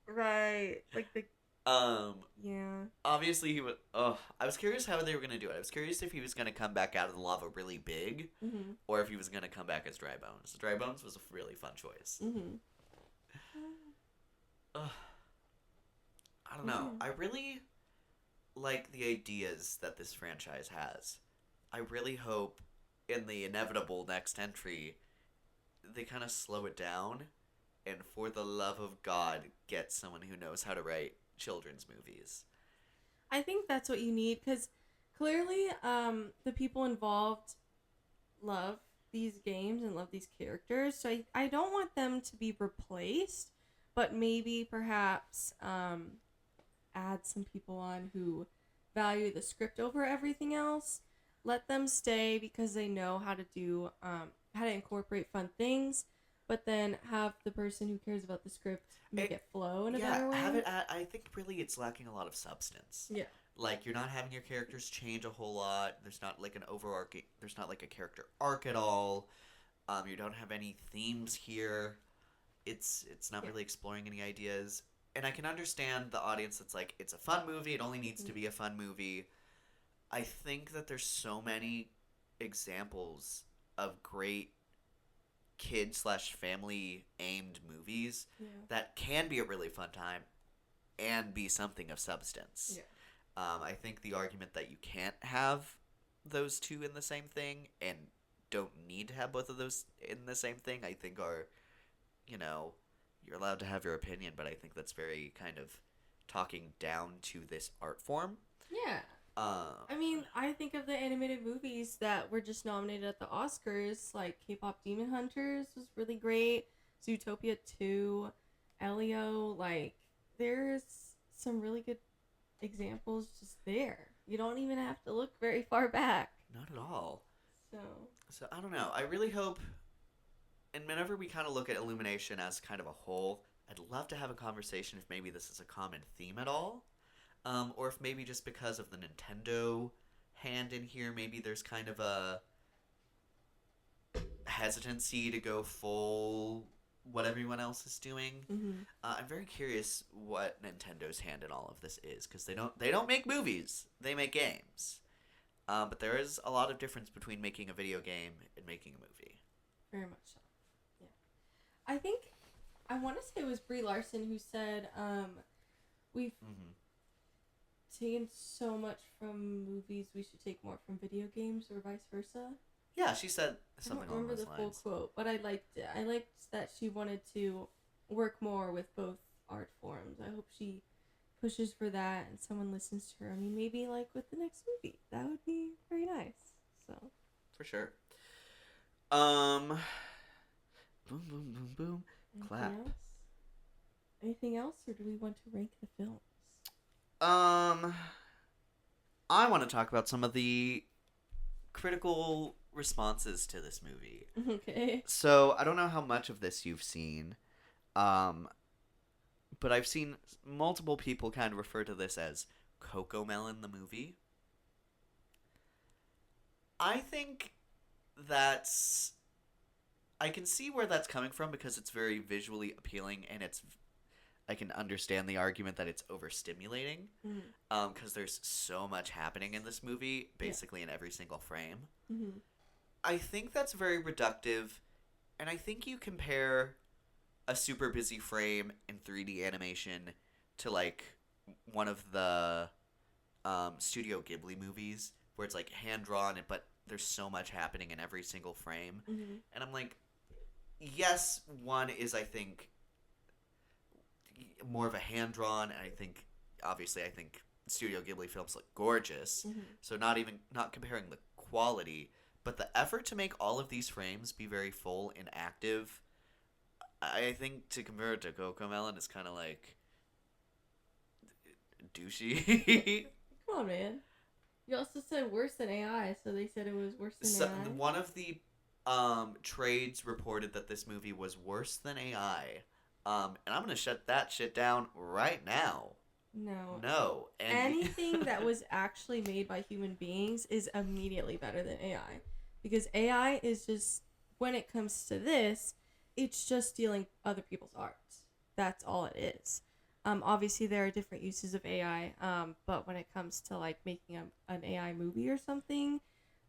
Right, like the yeah. Obviously he was. I was curious how they were gonna do it. I was curious if he was gonna come back out of the lava really big, Mhm. or if he was gonna come back as Dry Bones. Dry Bones was a really fun choice. Mhm. I don't know. I really like the ideas that this franchise has. I really hope in the inevitable next entry they kind of slow it down and for the love of God get someone who knows how to write children's movies. I think that's what you need because clearly, the people involved love these games and love these characters. So I don't want them to be replaced, but maybe perhaps add some people on who value the script over everything else. Let them stay because they know how to do how to incorporate fun things, but then have the person who cares about the script make it flow in a better way. Have it. I think really it's lacking a lot of substance. Yeah. Like you're not having your characters change a whole lot. There's not like an overarching. There's not like a character arc at all. You don't have any themes here. It's not really exploring any ideas. And I can understand the audience that's like, it's a fun movie. It only needs to be a fun movie. I think that there's so many examples of great kid/family aimed movies that can be a really fun time and be something of substance. Yeah. I think the argument that you can't have those two in the same thing and don't need to have both of those in the same thing, I think are, you're allowed to have your opinion, but I think that's very kind of talking down to this art form. Yeah. I mean, I think of the animated movies that were just nominated at the Oscars, like K-pop Demon Hunters was really great, Zootopia 2, Elio, like, there's some really good examples just there. You don't even have to look very far back. Not at all. So I don't know. I really hope, and whenever we kind of look at Illumination as kind of a whole, I'd love to have a conversation if maybe this is a common theme at all. Or if maybe just because of the Nintendo hand in here, maybe there's kind of a hesitancy to go full what everyone else is doing. mm-hmm. I'm very curious what Nintendo's hand in all of this is, because they don't make movies, they make games. But there is a lot of difference between making a video game and making a movie. Very much so. Yeah. I want to say it was Brie Larson who said, we've taken so much from movies, we should take more from video games, or vice versa. Yeah, she said something along those lines. I don't remember the full quote, but I liked it. I liked that she wanted to work more with both art forms. I hope she pushes for that and someone listens to her. I mean, maybe like with the next movie. That would be very nice. So. For sure. Boom, boom, boom, boom. Anything Clap. else? Anything else, or do we want to rank the films? I want to talk about some of the critical responses to this movie. Okay. So, I don't know how much of this you've seen, but I've seen multiple people kind of refer to this as Cocomelon the movie. I think that's... I can see where that's coming from because it's very visually appealing and I can understand the argument that it's overstimulating because there's so much happening in this movie, basically in every single frame. Mm-hmm. I think that's very reductive, and I think you compare a super busy frame in 3D animation to like one of the Studio Ghibli movies where it's like hand drawn, but there's so much happening in every single frame, and I'm like, yes, one is I think more of a hand drawn, and I think Studio Ghibli films look gorgeous. So not comparing the quality, but the effort to make all of these frames be very full and active. I think to compare it to Cocomelon is kind of like douchey. Come on, man. You also said worse than AI, so they said it was worse than AI. One of the trades reported that this movie was worse than AI. And I'm gonna shut that shit down right now. No. Anything that was actually made by human beings is immediately better than AI. Because AI is just, when it comes to this, it's just stealing other people's art. That's all it is. Obviously there are different uses of AI, but when it comes to like making an AI movie or something,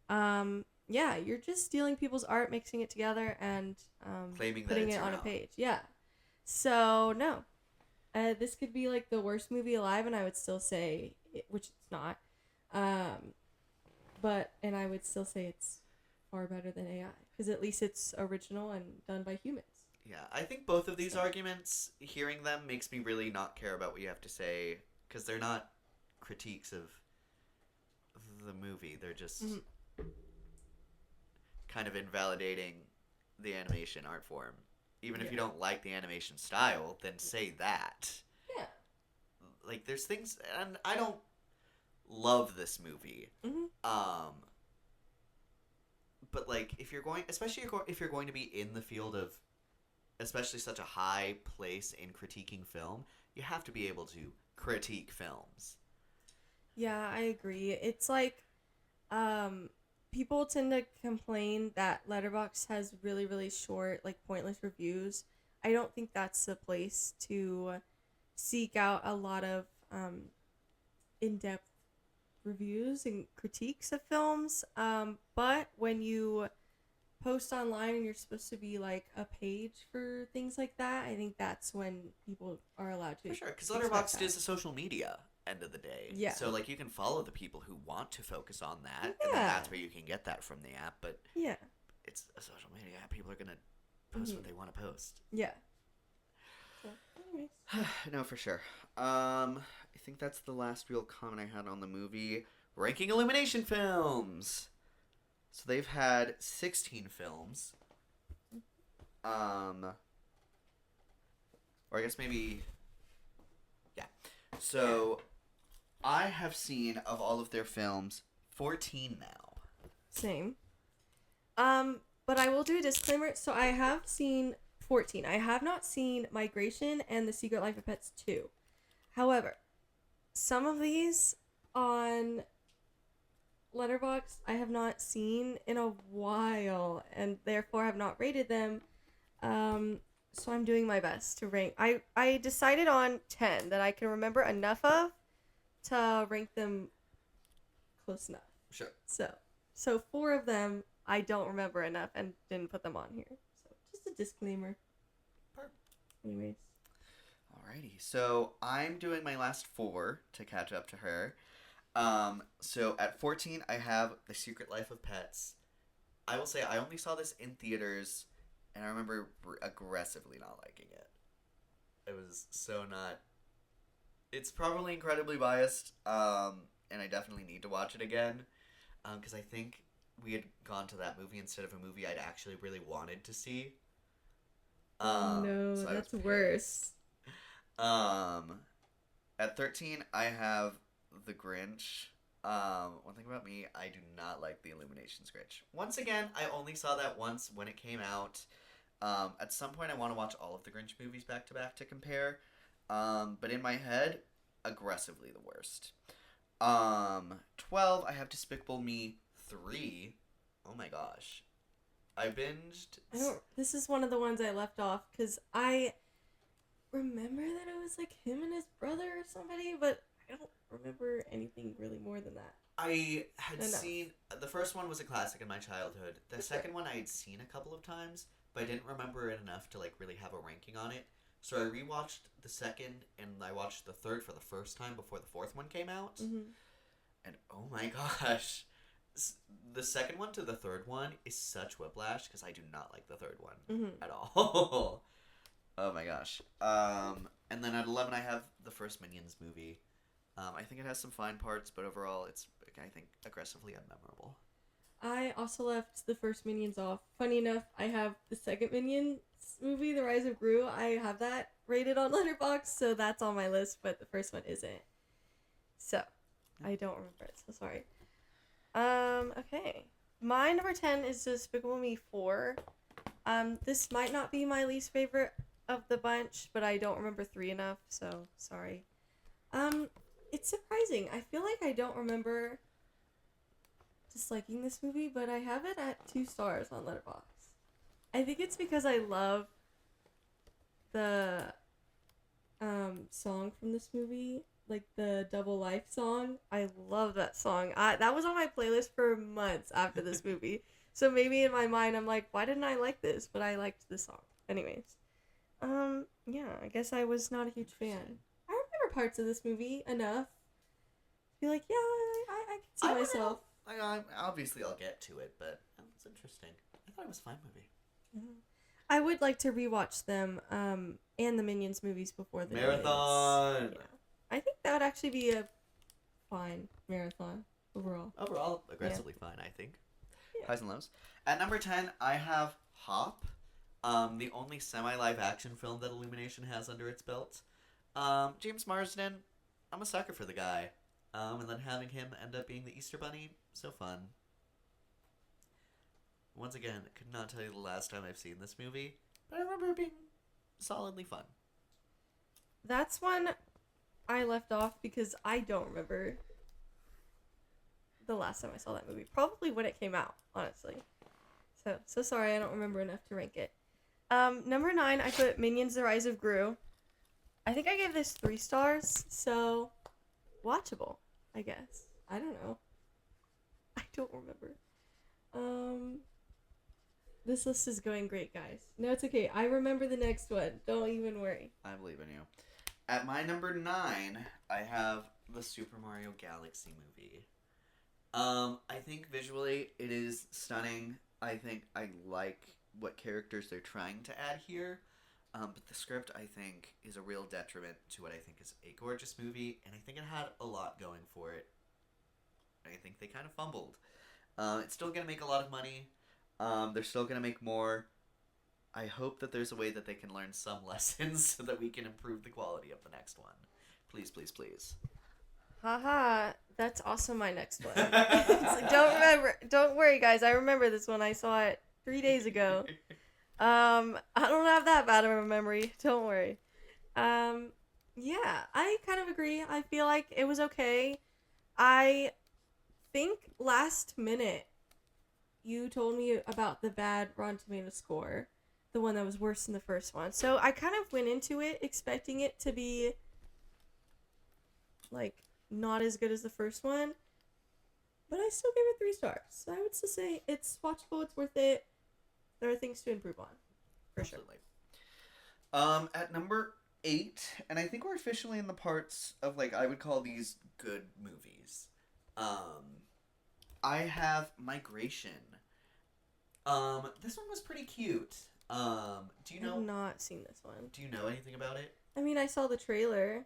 yeah, you're just stealing people's art, mixing it together, and putting it on a page. Yeah. So no, this could be like the worst movie alive, and I would still say, which it's not, and I would still say it's far better than AI because at least it's original and done by humans. Yeah, I think both of these arguments, hearing them makes me really not care about what you have to say because they're not critiques of the movie. They're just kind of invalidating the animation art form. Even if you don't like the animation style, then say that. Yeah. Like, there's things... And I don't love this movie. But, like, if you're going... Especially if you're going to be in the field of... Especially such a high place in critiquing film, you have to be able to critique films. Yeah, I agree. It's like... people tend to complain that Letterboxd has really, really short, like, pointless reviews. I don't think that's the place to seek out a lot of in-depth reviews and critiques of films. But when you post online and you're supposed to be, like, a page for things like that, I think that's when people are allowed to. For sure, because Letterboxd is a social media. End of the day. Yeah. So, like, you can follow the people who want to focus on that, and then that's where you can get that from the app, but it's a social media app. People are going to post what they want to post. Yeah. So, anyways. No, for sure. I think that's the last real comment I had on the movie. Ranking Illumination films! So, they've had 16 films. Or I guess maybe... Yeah. So... I have seen, of all of their films, 14 now. Same. But I will do a disclaimer. So I have seen 14. I have not seen Migration and The Secret Life of Pets 2. However, some of these on Letterboxd I have not seen in a while, and therefore have not rated them. So I'm doing my best to rank. I decided on 10 that I can remember enough of to rank them close enough. Sure. So 4 of them I don't remember enough and didn't put them on here. So just a disclaimer. Anyways. Alrighty. So I'm doing my last 4 to catch up to her. So at 14 I have The Secret Life of Pets. I will say I only saw this in theaters, and I remember aggressively not liking it. It was so not... It's probably incredibly biased, and I definitely need to watch it again, because I think we had gone to that movie instead of a movie I'd actually really wanted to see. No, so that's worse. At 13, I have The Grinch. One thing about me, I do not like the Illumination's Grinch. Once again, I only saw that once when it came out. At some point, I want to watch all of the Grinch movies back to back to compare. But in my head, aggressively the worst. 12, I have Despicable Me 3. Oh my gosh. I binged... This is one of the ones I left off, because I remember that it was, like, him and his brother or somebody, but I don't remember anything really more than that. I had Enough. seen... The first one was a classic in my childhood. The second one I had seen a couple of times, but I didn't remember it enough to, like, really have a ranking on it. So I rewatched the second, and I watched the third for the first time before the fourth one came out. Mm-hmm. And oh my gosh. The second one to the third one is such whiplash, because I do not like the third one at all. Oh my gosh. And then at 11, I have the first Minions movie. I think it has some fine parts, but overall, it's, I think, aggressively unmemorable. I also left the first Minions off. Funny enough, I have the second Minions movie, The Rise of Gru. I have that rated on Letterboxd, so that's on my list, but the first one isn't. So, I don't remember it, so sorry. Okay. My number 10 is Despicable Me 4. This might not be my least favorite of the bunch, but I don't remember 3 enough, so sorry. It's surprising. I feel like I don't remember disliking this movie, but I have it at 2 stars on Letterboxd. I think it's because I love the song from this movie, like the Double Life song. I love that song. That was on my playlist for months after this movie. So maybe in my mind I'm like, why didn't I like this? But I liked the song. Anyways. Yeah, I guess I was not a huge fan. I remember parts of this movie enough. Be like, yeah, I can see myself. Obviously, I'll get to it, but it's interesting. I thought it was a fine movie. Mm-hmm. I would like to rewatch them, and the Minions movies before the Marathon! Minions. Yeah. I think that would actually be a fine marathon overall. Overall, aggressively fine, I think. Yeah. Highs and lows. At number 10, I have Hop, the only semi-live action film that Illumination has under its belt. James Marsden, I'm a sucker for the guy. And then having him end up being the Easter Bunny, so fun. Once again, I could not tell you the last time I've seen this movie, but I remember it being solidly fun. That's one I left off because I don't remember the last time I saw that movie. Probably when it came out, honestly. So sorry, I don't remember enough to rank it. Number 9, I put Minions: The Rise of Gru. I think I gave this 3 stars, so watchable, I guess. I don't know. I don't remember. This list is going great, guys. No, it's okay. I remember the next one. Don't even worry. I believe in you. At my number 9, I have the Super Mario Galaxy movie. I think visually it is stunning. I think I like what characters they're trying to add here. But the script, I think, is a real detriment to what I think is a gorgeous movie. And I think it had a lot going for it. I think they kind of fumbled. It's still going to make a lot of money. They're still going to make more. I hope that there's a way that they can learn some lessons so that we can improve the quality of the next one. Please, please, please. Haha, that's also my next one. Don't worry, guys. I remember this one. I saw it 3 days ago. I don't have that bad of a memory. Don't worry. Yeah, I kind of agree. I feel like it was okay. I think last minute you told me about the bad Rotten Tomatoes score, the one that was worse than the first one. So I kind of went into it expecting it to be like not as good as the first one, but I still gave it 3 stars. So I would still say it's watchable, it's worth it. There are things to improve on, for Absolutely. At number 8, and I think we're officially in the parts of, like, I would call these good movies. I have Migration. This one was pretty cute. Do you know? I've not seen this one. Do you know anything about it? I mean, I saw the trailer.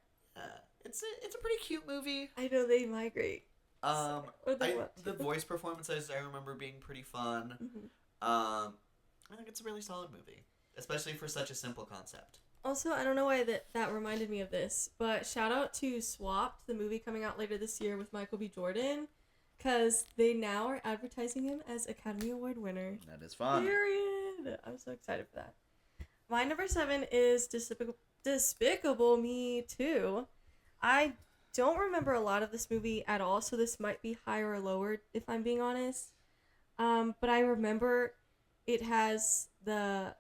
It's a pretty cute movie. I know they migrate. The voice performances I remember being pretty fun. Mm-hmm. I think it's a really solid movie, especially for such a simple concept. Also, I don't know why that reminded me of this, but shout out to Swapped, the movie coming out later this year with Michael B. Jordan, because they now are advertising him as Academy Award winner. That is fun. Period. I'm so excited for that. My number 7 is Despicable Me 2. I don't remember a lot of this movie at all, so this might be higher or lower if I'm being honest. But I remember it has the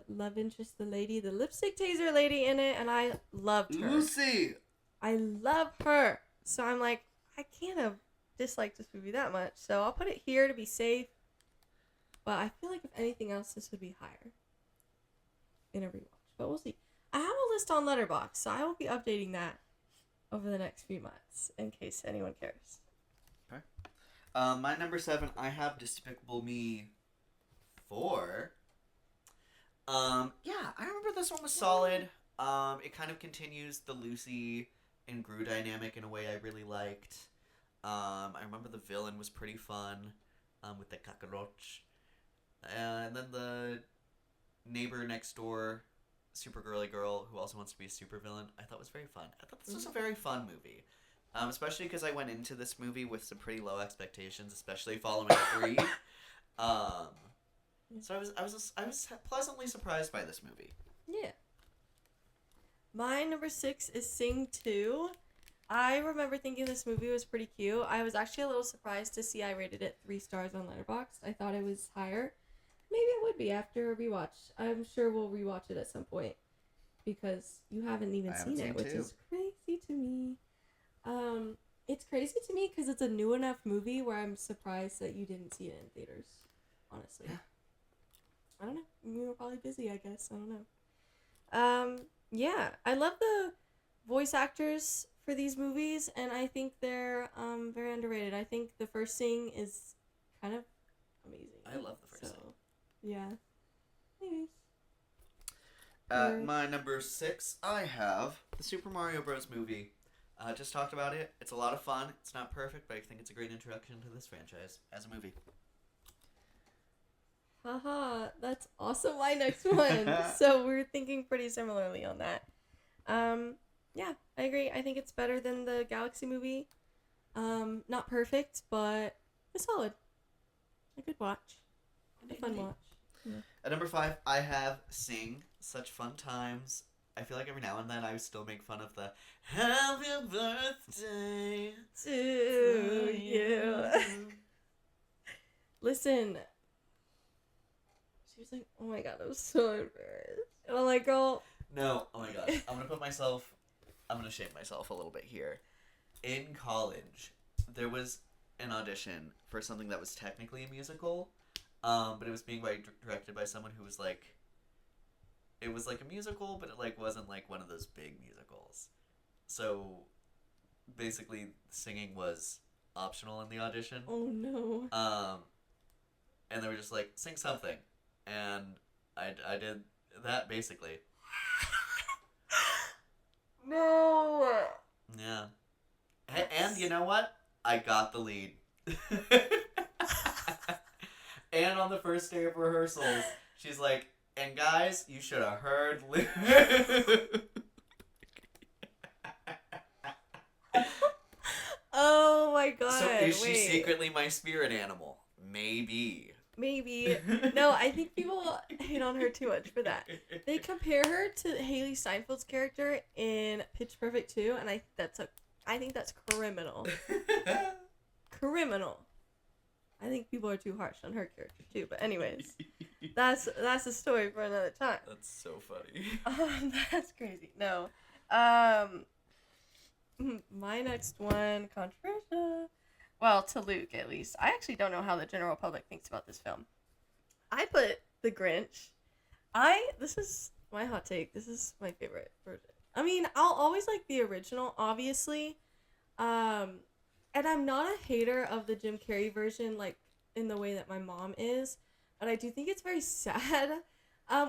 love interest, the lipstick taser lady in it, and I loved her. Lucy! I love her. So I'm like, I can't have disliked this movie that much. So I'll put it here to be safe. But I feel like if anything else, this would be higher in a rewatch. But we'll see. I have a list on Letterboxd, so I will be updating that over the next few months in case anyone cares. Okay. My number 7, I have Despicable Me 4. Yeah, I remember this one was solid. It kind of continues the Lucy and Gru dynamic in a way I really liked. I remember the villain was pretty fun, with the cockroach. And then the neighbor next door, super girly girl who also wants to be a supervillain, I thought was very fun. I thought this was a very fun movie. Especially because I went into this movie with some pretty low expectations, especially following 3. So I was pleasantly surprised by this movie. Yeah. My number 6 is Sing 2. I remember thinking this movie was pretty cute. I was actually a little surprised to see I rated it 3 stars on Letterboxd. I thought it was higher. Maybe it would be after a rewatch. I'm sure we'll rewatch it at some point because you haven't even seen it, which is crazy to me. It's crazy to me because it's a new enough movie where I'm surprised that you didn't see it in theaters. Honestly, Yeah. I don't know. We were probably busy, I guess. I don't know. Yeah, I love the voice actors for these movies, and I think they're very underrated. I think the first Sing is kind of amazing. I love the first Sing. Yeah. Anyways. At my number 6, I have the Super Mario Bros. Movie. Just talked about it. It's a lot of fun. It's not perfect, but I think it's a great introduction to this franchise as a movie. Haha, that's also my next one. So we're thinking pretty similarly on that. Yeah, I agree. I think it's better than the Galaxy movie. Not perfect, but it's solid. A good watch. A fun watch. Yeah. At number 5, I have Sing. Such fun times. I feel like every now and then I still make fun of the Happy Birthday to you. Listen. She was like, oh my god, I'm so embarrassed. And I'm like, girl. No, oh my gosh. I'm going to shame myself a little bit here. In college, there was an audition for something that was technically a musical, but it was being directed by someone who was like, it was like a musical, but it like wasn't like one of those big musicals. So basically singing was optional in the audition. Oh no. And they were just like, sing something. And I did that basically. No. Yeah. And you know what? I got the lead. And on the first day of rehearsals, she's like, and guys, you should have heard. Oh my god. So is she secretly my spirit animal? Maybe. No, I think people hate on her too much for that. They compare her to Haley Steinfeld's character in Pitch Perfect 2, and I think that's criminal. Criminal. I think people are too harsh on her character too, but anyways, that's a story for another time. That's so funny. That's crazy. No. My next one, controversial. Well, to Luke, at least. I actually don't know how the general public thinks about this film. I put The Grinch. This is my hot take. This is my favorite version. I mean, I'll always like the original, obviously. And I'm not a hater of the Jim Carrey version, like, in the way that my mom is. But I do think it's very sad.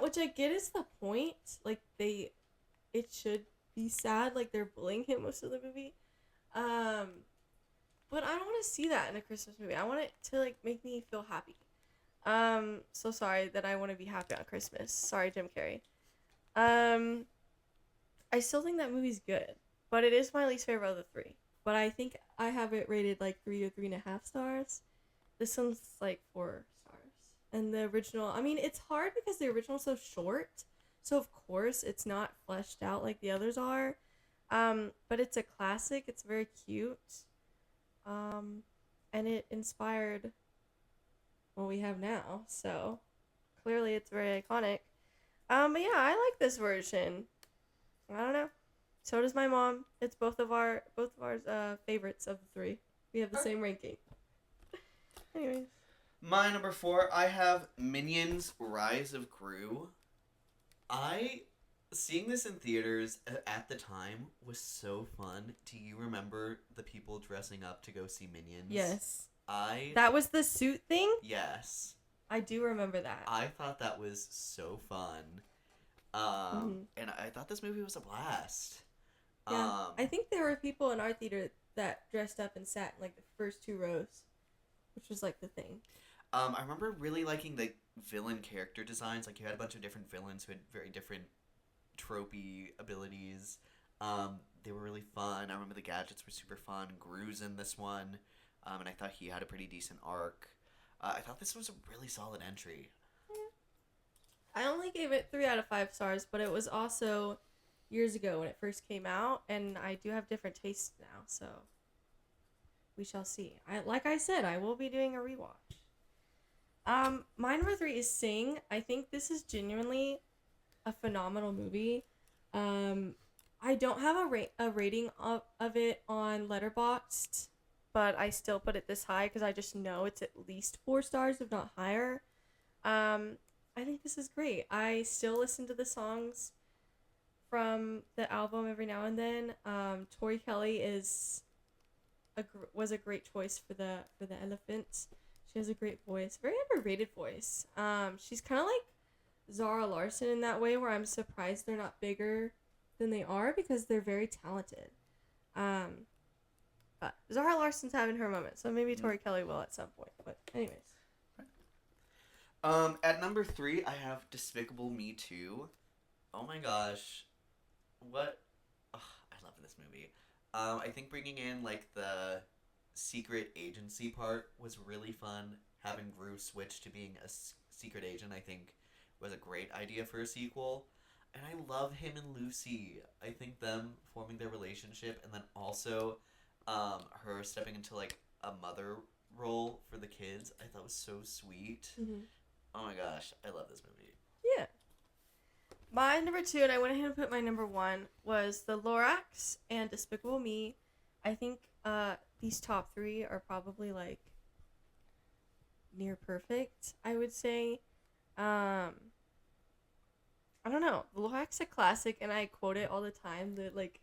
Which I get is the point. Like, it should be sad. Like, they're bullying him most of the movie. But I don't want to see that in a Christmas movie. I want it to, like, make me feel happy. So sorry that I want to be happy on Christmas. Sorry, Jim Carrey. I still think that movie's good, but it is my least favorite of the three. But I think I have it rated like 3 or 3.5 stars. This one's like 4 stars. And the original, I mean, it's hard because the original's so short. So of course it's not fleshed out like the others are. But it's a classic. It's very cute. And it inspired what we have now. So clearly it's very iconic. But yeah, I like this version. I don't know. So does my mom. It's both of our favorites of the three. We have the same ranking. Anyways. My number 4, I have Minions: Rise of Gru. Seeing this in theaters at the time was so fun. Do you remember the people dressing up to go see Minions? Yes. I That was the suit thing? Yes. I do remember that. I thought that was so fun. And I thought this movie was a blast. Yeah. I think there were people in our theater that dressed up and sat in like the first 2 rows, which was like the thing. I remember really liking the villain character designs. Like, you had a bunch of different villains who had very different tropey abilities. They were really fun. I remember the gadgets were super fun. Gru's in this one, and I thought he had a pretty decent arc. I thought this was a really solid entry. I only gave it 3 out of 5 stars, but it was also years ago when it first came out, and I do have different tastes now, so we shall see. Like I said, I will be doing a rewatch. My number 3 is Sing. I think this is genuinely a phenomenal movie. I don't have a rating of it on Letterboxd, but I still put it this high because I just know it's at least 4 stars, if not higher. I think this is great. I still listen to the songs from the album every now and then. Tori Kelly was a great choice for the elephant. She has a great voice, very underrated voice. She's kind of like Zara Larsson in that way, where I'm surprised they're not bigger than they are because they're very talented. But Zara Larson's having her moment, so maybe Tori Kelly will at some point. But anyways. At number 3, I have Despicable Me 2. Oh my gosh. What? Oh, I love this movie. I think bringing in, like, the secret agency part was really fun. Having Gru switch to being a secret agent, I think, was a great idea for a sequel. And I love him and Lucy. I think them forming their relationship, and then also her stepping into, like, a mother role for the kids, I thought was so sweet. Mm-hmm. Oh my gosh, I love this movie. Yeah. My number 2, and I went ahead and put my number 1, was The Lorax and Despicable Me. I think these top 3 are probably, like, near perfect, I would say. I don't know. The Lorax is a classic, and I quote it all the time. The, like,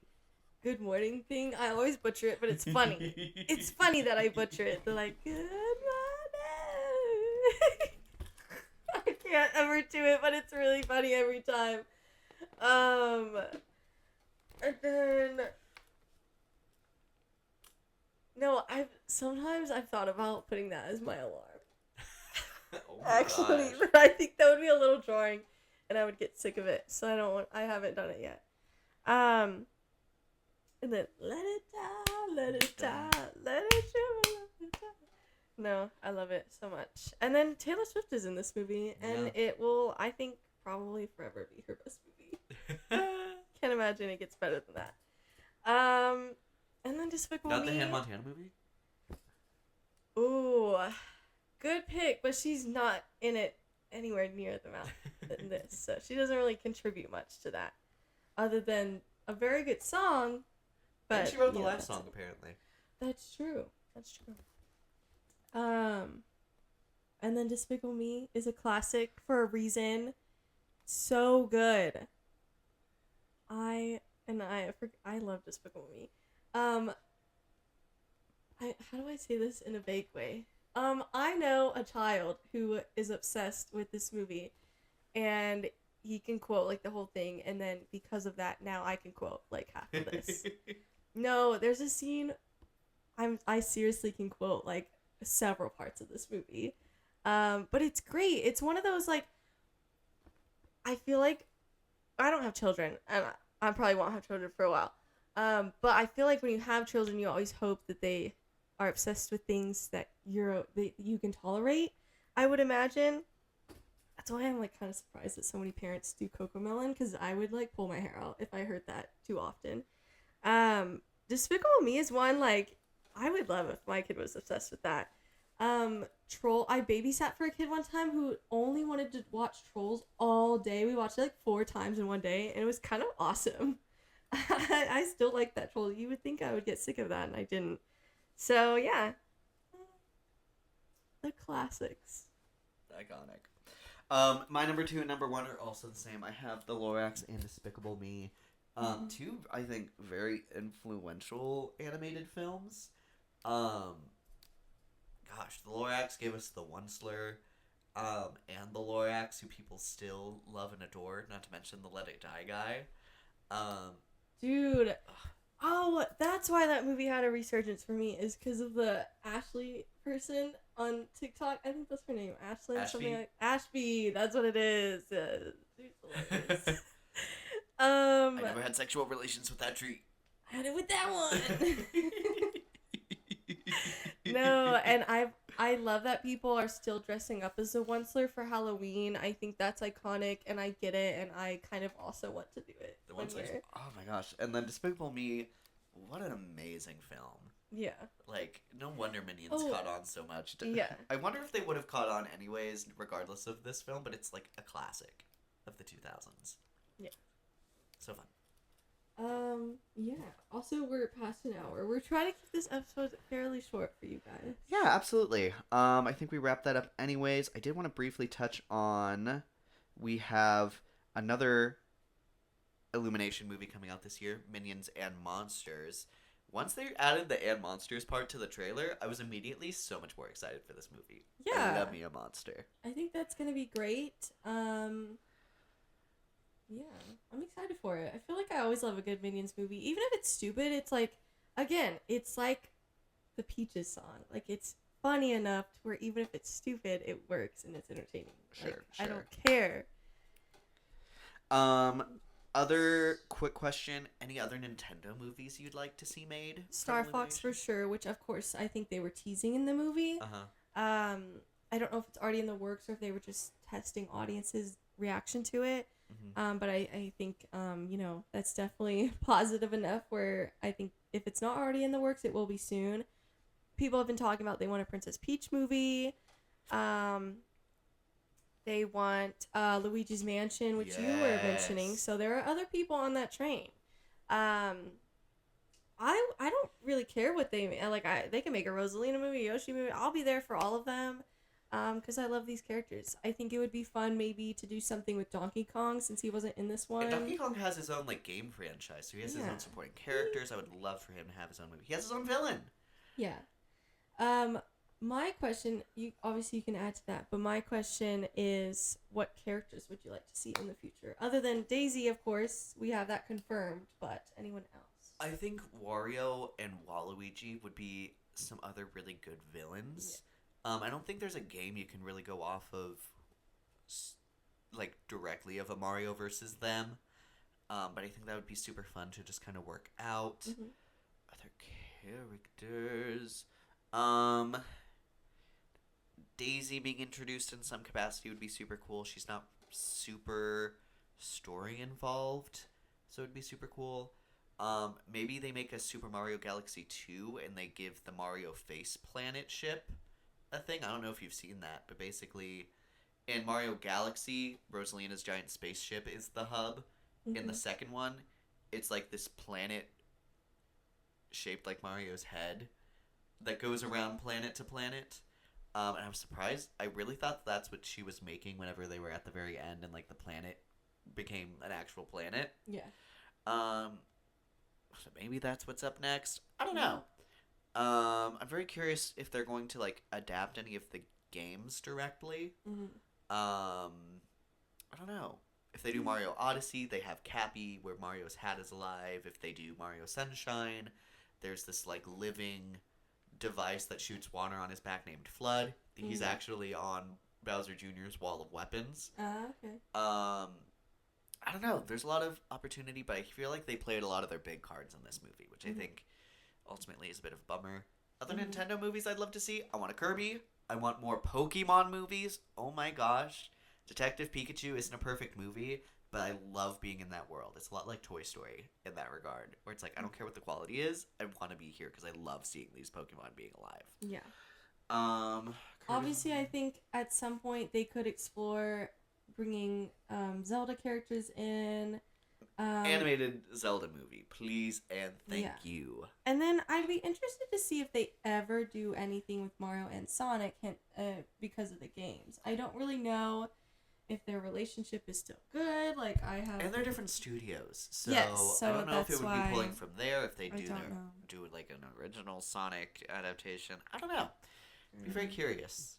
good morning thing. I always butcher it, but it's funny. It's funny that I butcher it. They're like, good morning. I can't ever do it, but it's really funny every time. And then no, sometimes I've thought about putting that as my alarm. Oh my Actually, gosh. but I think that would be a little jarring, and I would get sick of it. So I haven't done it yet. And then let it die, let it die, let it shiver, let it die. No, I love it so much. And then Taylor Swift is in this movie, and it will, I think, probably forever be her best movie. Can't imagine it gets better than that. And then Despicable Me. Not the Hannah Montana movie? Ooh, good pick, but she's not in it anywhere near the amount than this, so she doesn't really contribute much to that, other than a very good song. But And she wrote the you know, last that's song, it. apparently. That's true. That's true. And then Despicable Me is a classic for a reason. So good. I love Despicable Me. How do I say this in a vague way? I know a child who is obsessed with this movie, and he can quote like the whole thing, and then because of that, now I can quote like half of this. No, there's a scene I seriously can quote like several parts of this movie. But it's great. It's one of those, like, I feel like I don't have children, and I probably won't have children for a while. But I feel like when you have children, you always hope that they are obsessed with things that you can tolerate. I would imagine. That's why I'm like kind of surprised that so many parents do Cocomelon, because I would like pull my hair out if I heard that too often. Despicable Me is one like I would love if my kid was obsessed with that. Troll. I babysat for a kid one time who only wanted to watch Trolls all day. We watched it like 4 times in one day, and it was kind of awesome. I still like that Troll. You would think I would get sick of that, and I didn't. So yeah, the classics. Iconic. My number 2 and number 1 are also the same. I have The Lorax and Despicable Me. Two, I think, very influential animated films. Gosh, The Lorax gave us the Onceler, and The Lorax, who people still love and adore, not to mention the Let It Die guy. Dude, oh, that's why that movie had a resurgence for me, is because of the Ashley person on TikTok. I think that's her name, Ashley, Ashby? something like Ashby. That's what it is. She's hilarious. I never had sexual relations with that tree. I had it with that one. No, and I love that people are still dressing up as a Onceler for Halloween. I think that's iconic, and I get it, and I kind of also want to do it. The Onceler's, oh my gosh. And then Despicable Me, what an amazing film. Yeah. Like, no wonder Minions caught on so much. Yeah. I wonder if they would have caught on anyways, regardless of this film, but it's like a classic of the 2000s. Yeah. So fun. Yeah. Also, we're past an hour. We're trying to keep this episode fairly short for you guys. Yeah, absolutely. I think we wrapped that up anyways. I did want to briefly touch on, we have another Illumination movie coming out this year, Minions and Monsters. Once they added the and Monsters part to the trailer, I was immediately so much more excited for this movie. Yeah. I love me a monster. I think that's gonna be great. Yeah, I'm excited for it. I feel like I always love a good Minions movie. Even if it's stupid, it's like, again, it's like the Peaches song. Like, it's funny enough to where even if it's stupid, it works and it's entertaining. Sure, like, sure. I don't care. Other quick question, any other Nintendo movies you'd like to see made? Star Fox for sure, which of course I think they were teasing in the movie. Uh-huh. I don't know if it's already in the works or if they were just testing audiences' reaction to it. Mm-hmm. But I think, that's definitely positive enough where I think if it's not already in the works, it will be soon. People have been talking about they want a Princess Peach movie. They want Luigi's Mansion, which you were mentioning. So there are other people on that train. I don't really care what they they can make a Rosalina movie, Yoshi movie. I'll be there for all of them. Because I love these characters. I think it would be fun maybe to do something with Donkey Kong since he wasn't in this one. And Donkey Kong has his own game franchise, so he has his own supporting characters. I would love for him to have his own movie. He has his own villain. Yeah. My question, you can add to that, but my question is, what characters would you like to see in the future? Other than Daisy, of course, we have that confirmed, but anyone else? I think Wario and Waluigi would be some other really good villains. Yeah. I don't think there's a game you can really go off of, directly of a Mario versus them. But I think that would be super fun to just kind of work out. Mm-hmm. Other characters. Daisy being introduced in some capacity would be super cool. She's not super story involved, so it'd be super cool. Maybe they make a Super Mario Galaxy 2 and they give the Mario Face Planet ship a thing. I don't know if you've seen that, but basically in Mario Galaxy, Rosalina's giant spaceship is the hub. Mm-hmm. In the second one, it's like this planet shaped like Mario's head that goes around planet to planet. And I'm surprised. I really thought that's what she was making whenever they were at the very end and the planet became an actual planet. Yeah. So maybe that's what's up next. I don't know. I'm very curious if they're going to adapt any of the games directly. Mm-hmm. I don't know. If they do Mario Odyssey, they have Cappy where Mario's hat is alive. If they do Mario Sunshine, there's this living device that shoots water on his back named Flood. He's actually on Bowser Jr.'s wall of weapons. Okay. I I don't know. There's a lot of opportunity, but I feel like they played a lot of their big cards in this movie, which I think ultimately is a bit of a bummer. Other Nintendo movies I'd love to see. I want a Kirby. I want more Pokemon movies. Oh my gosh. Detective Pikachu isn't a perfect movie, but I love being in that world. It's a lot like Toy Story in that regard, where it's like, I don't care what the quality is. I want to be here because I love seeing these Pokemon being alive. Yeah. Kirby- Obviously, I think at some point they could explore bringing Zelda characters in. Animated Zelda movie, please and thank Yeah. you. And then I'd be interested to see if they ever do anything with Mario and Sonic because of the games. I don't really know if their relationship is still good. Like, I have... And they're different studios, so, Yes, so I don't know if it that's would be why pulling from there, if they I don't know. do like an original Sonic adaptation. I don't know. I'd be very curious.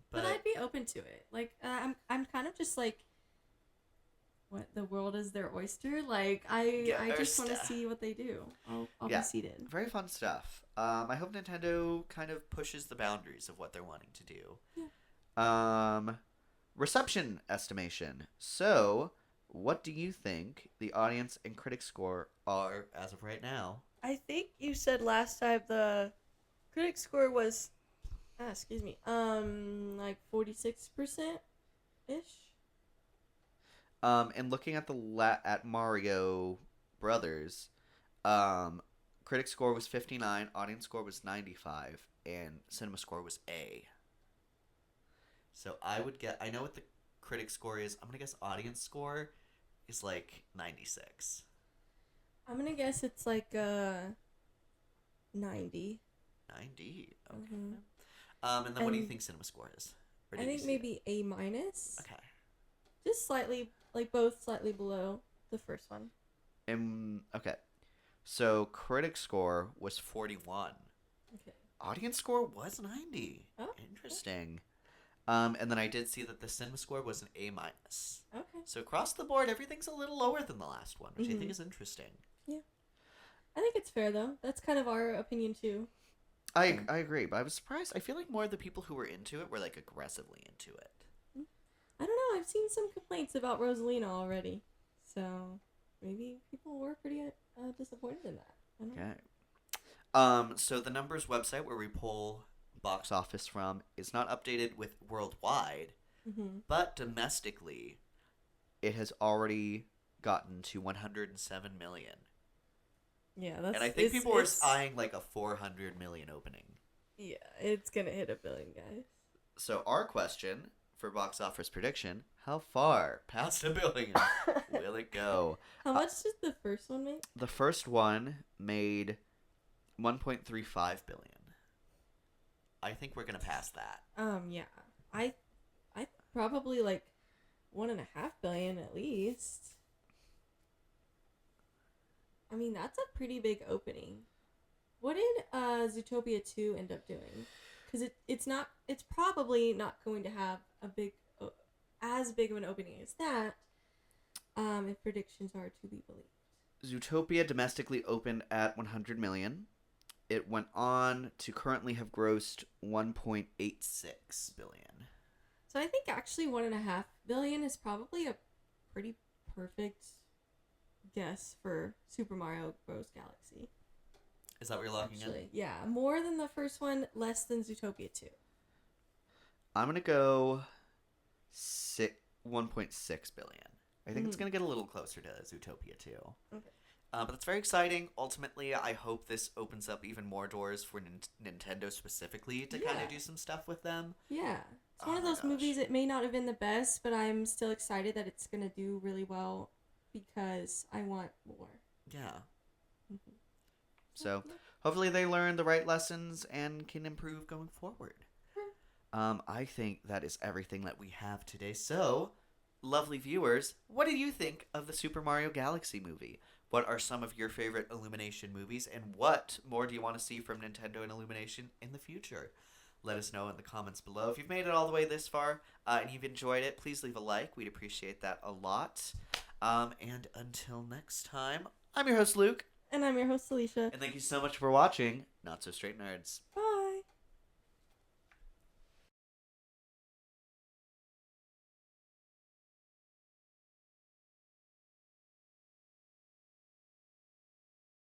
But I'd be open to it. Like, I'm kind of just like, what, the world is their oyster? Like, I just want to see what they do. I'll be seated. Very fun stuff. I hope Nintendo kind of pushes the boundaries of what they're wanting to do. Yeah. Reception estimation. So, what do you think the audience and critic score are as of right now? I think you said last time the critic score was, like 46% ish. And looking at at Mario Brothers, critic score was 59, audience score was 95, and cinema score was A. So I know what the critic score is. I'm gonna guess audience score is like 96. I'm gonna guess it's like 90. 90. Okay. Mm-hmm. And then what do you think cinema score is? Or I did you think see maybe A minus. Okay. Just slightly, like both slightly below the first one. Okay. So critic score was 41. Okay. Audience score was 90. Oh. Interesting. And then I did see that the cinema score was an A minus. Okay. So across the board, everything's a little lower than the last one, which I think is interesting. Yeah. I think it's fair though. That's kind of our opinion too. I agree, but I was surprised. I feel like more of the people who were into it were like aggressively into it. I don't know. I've seen some complaints about Rosalina already, so maybe people were pretty disappointed in that. I don't know. Okay. So the numbers website where we pull box office from is not updated with worldwide, but domestically, it has already gotten to 107 million. Yeah, that's. And I think people were eyeing like a 400 million opening. Yeah, it's gonna hit $1 billion, guys. So our question for box office prediction: how far past $1 billion will it go? How much did the first one make? The first one made 1.35 billion. I think we're gonna pass that. Yeah, I probably like 1.5 billion at least. I mean, that's a pretty big opening. What did Zootopia 2 end up doing? Because it's probably not going to have as big of an opening as that, if predictions are to be believed. Zootopia domestically opened at 100 million. It went on to currently have grossed 1.86 billion. So I think actually 1.5 billion is probably a pretty perfect guess for Super Mario Bros. Galaxy. Is that what you're locking in? Yeah, more than the first one, less than Zootopia 2. I'm gonna go 1.6 billion. I think it's gonna get a little closer to Zootopia 2. Okay. But it's very exciting. Ultimately, I hope this opens up even more doors for Nintendo specifically to kind of do some stuff with them. Yeah. It's one of those movies, it may not have been the best, but I'm still excited that it's going to do really well because I want more. Yeah. So, hopefully they learn the right lessons and can improve going forward. I think that is everything that we have today. So, lovely viewers, what do you think of the Super Mario Galaxy movie? What are some of your favorite Illumination movies, and what more do you want to see from Nintendo and Illumination in the future? Let us know in the comments below. If you've made it all the way this far and you've enjoyed it, please leave a like. We'd appreciate that a lot. And until next time, I'm your host, Luke. And I'm your host, Alicia. And thank you so much for watching Not So Straight Nerds. Bye.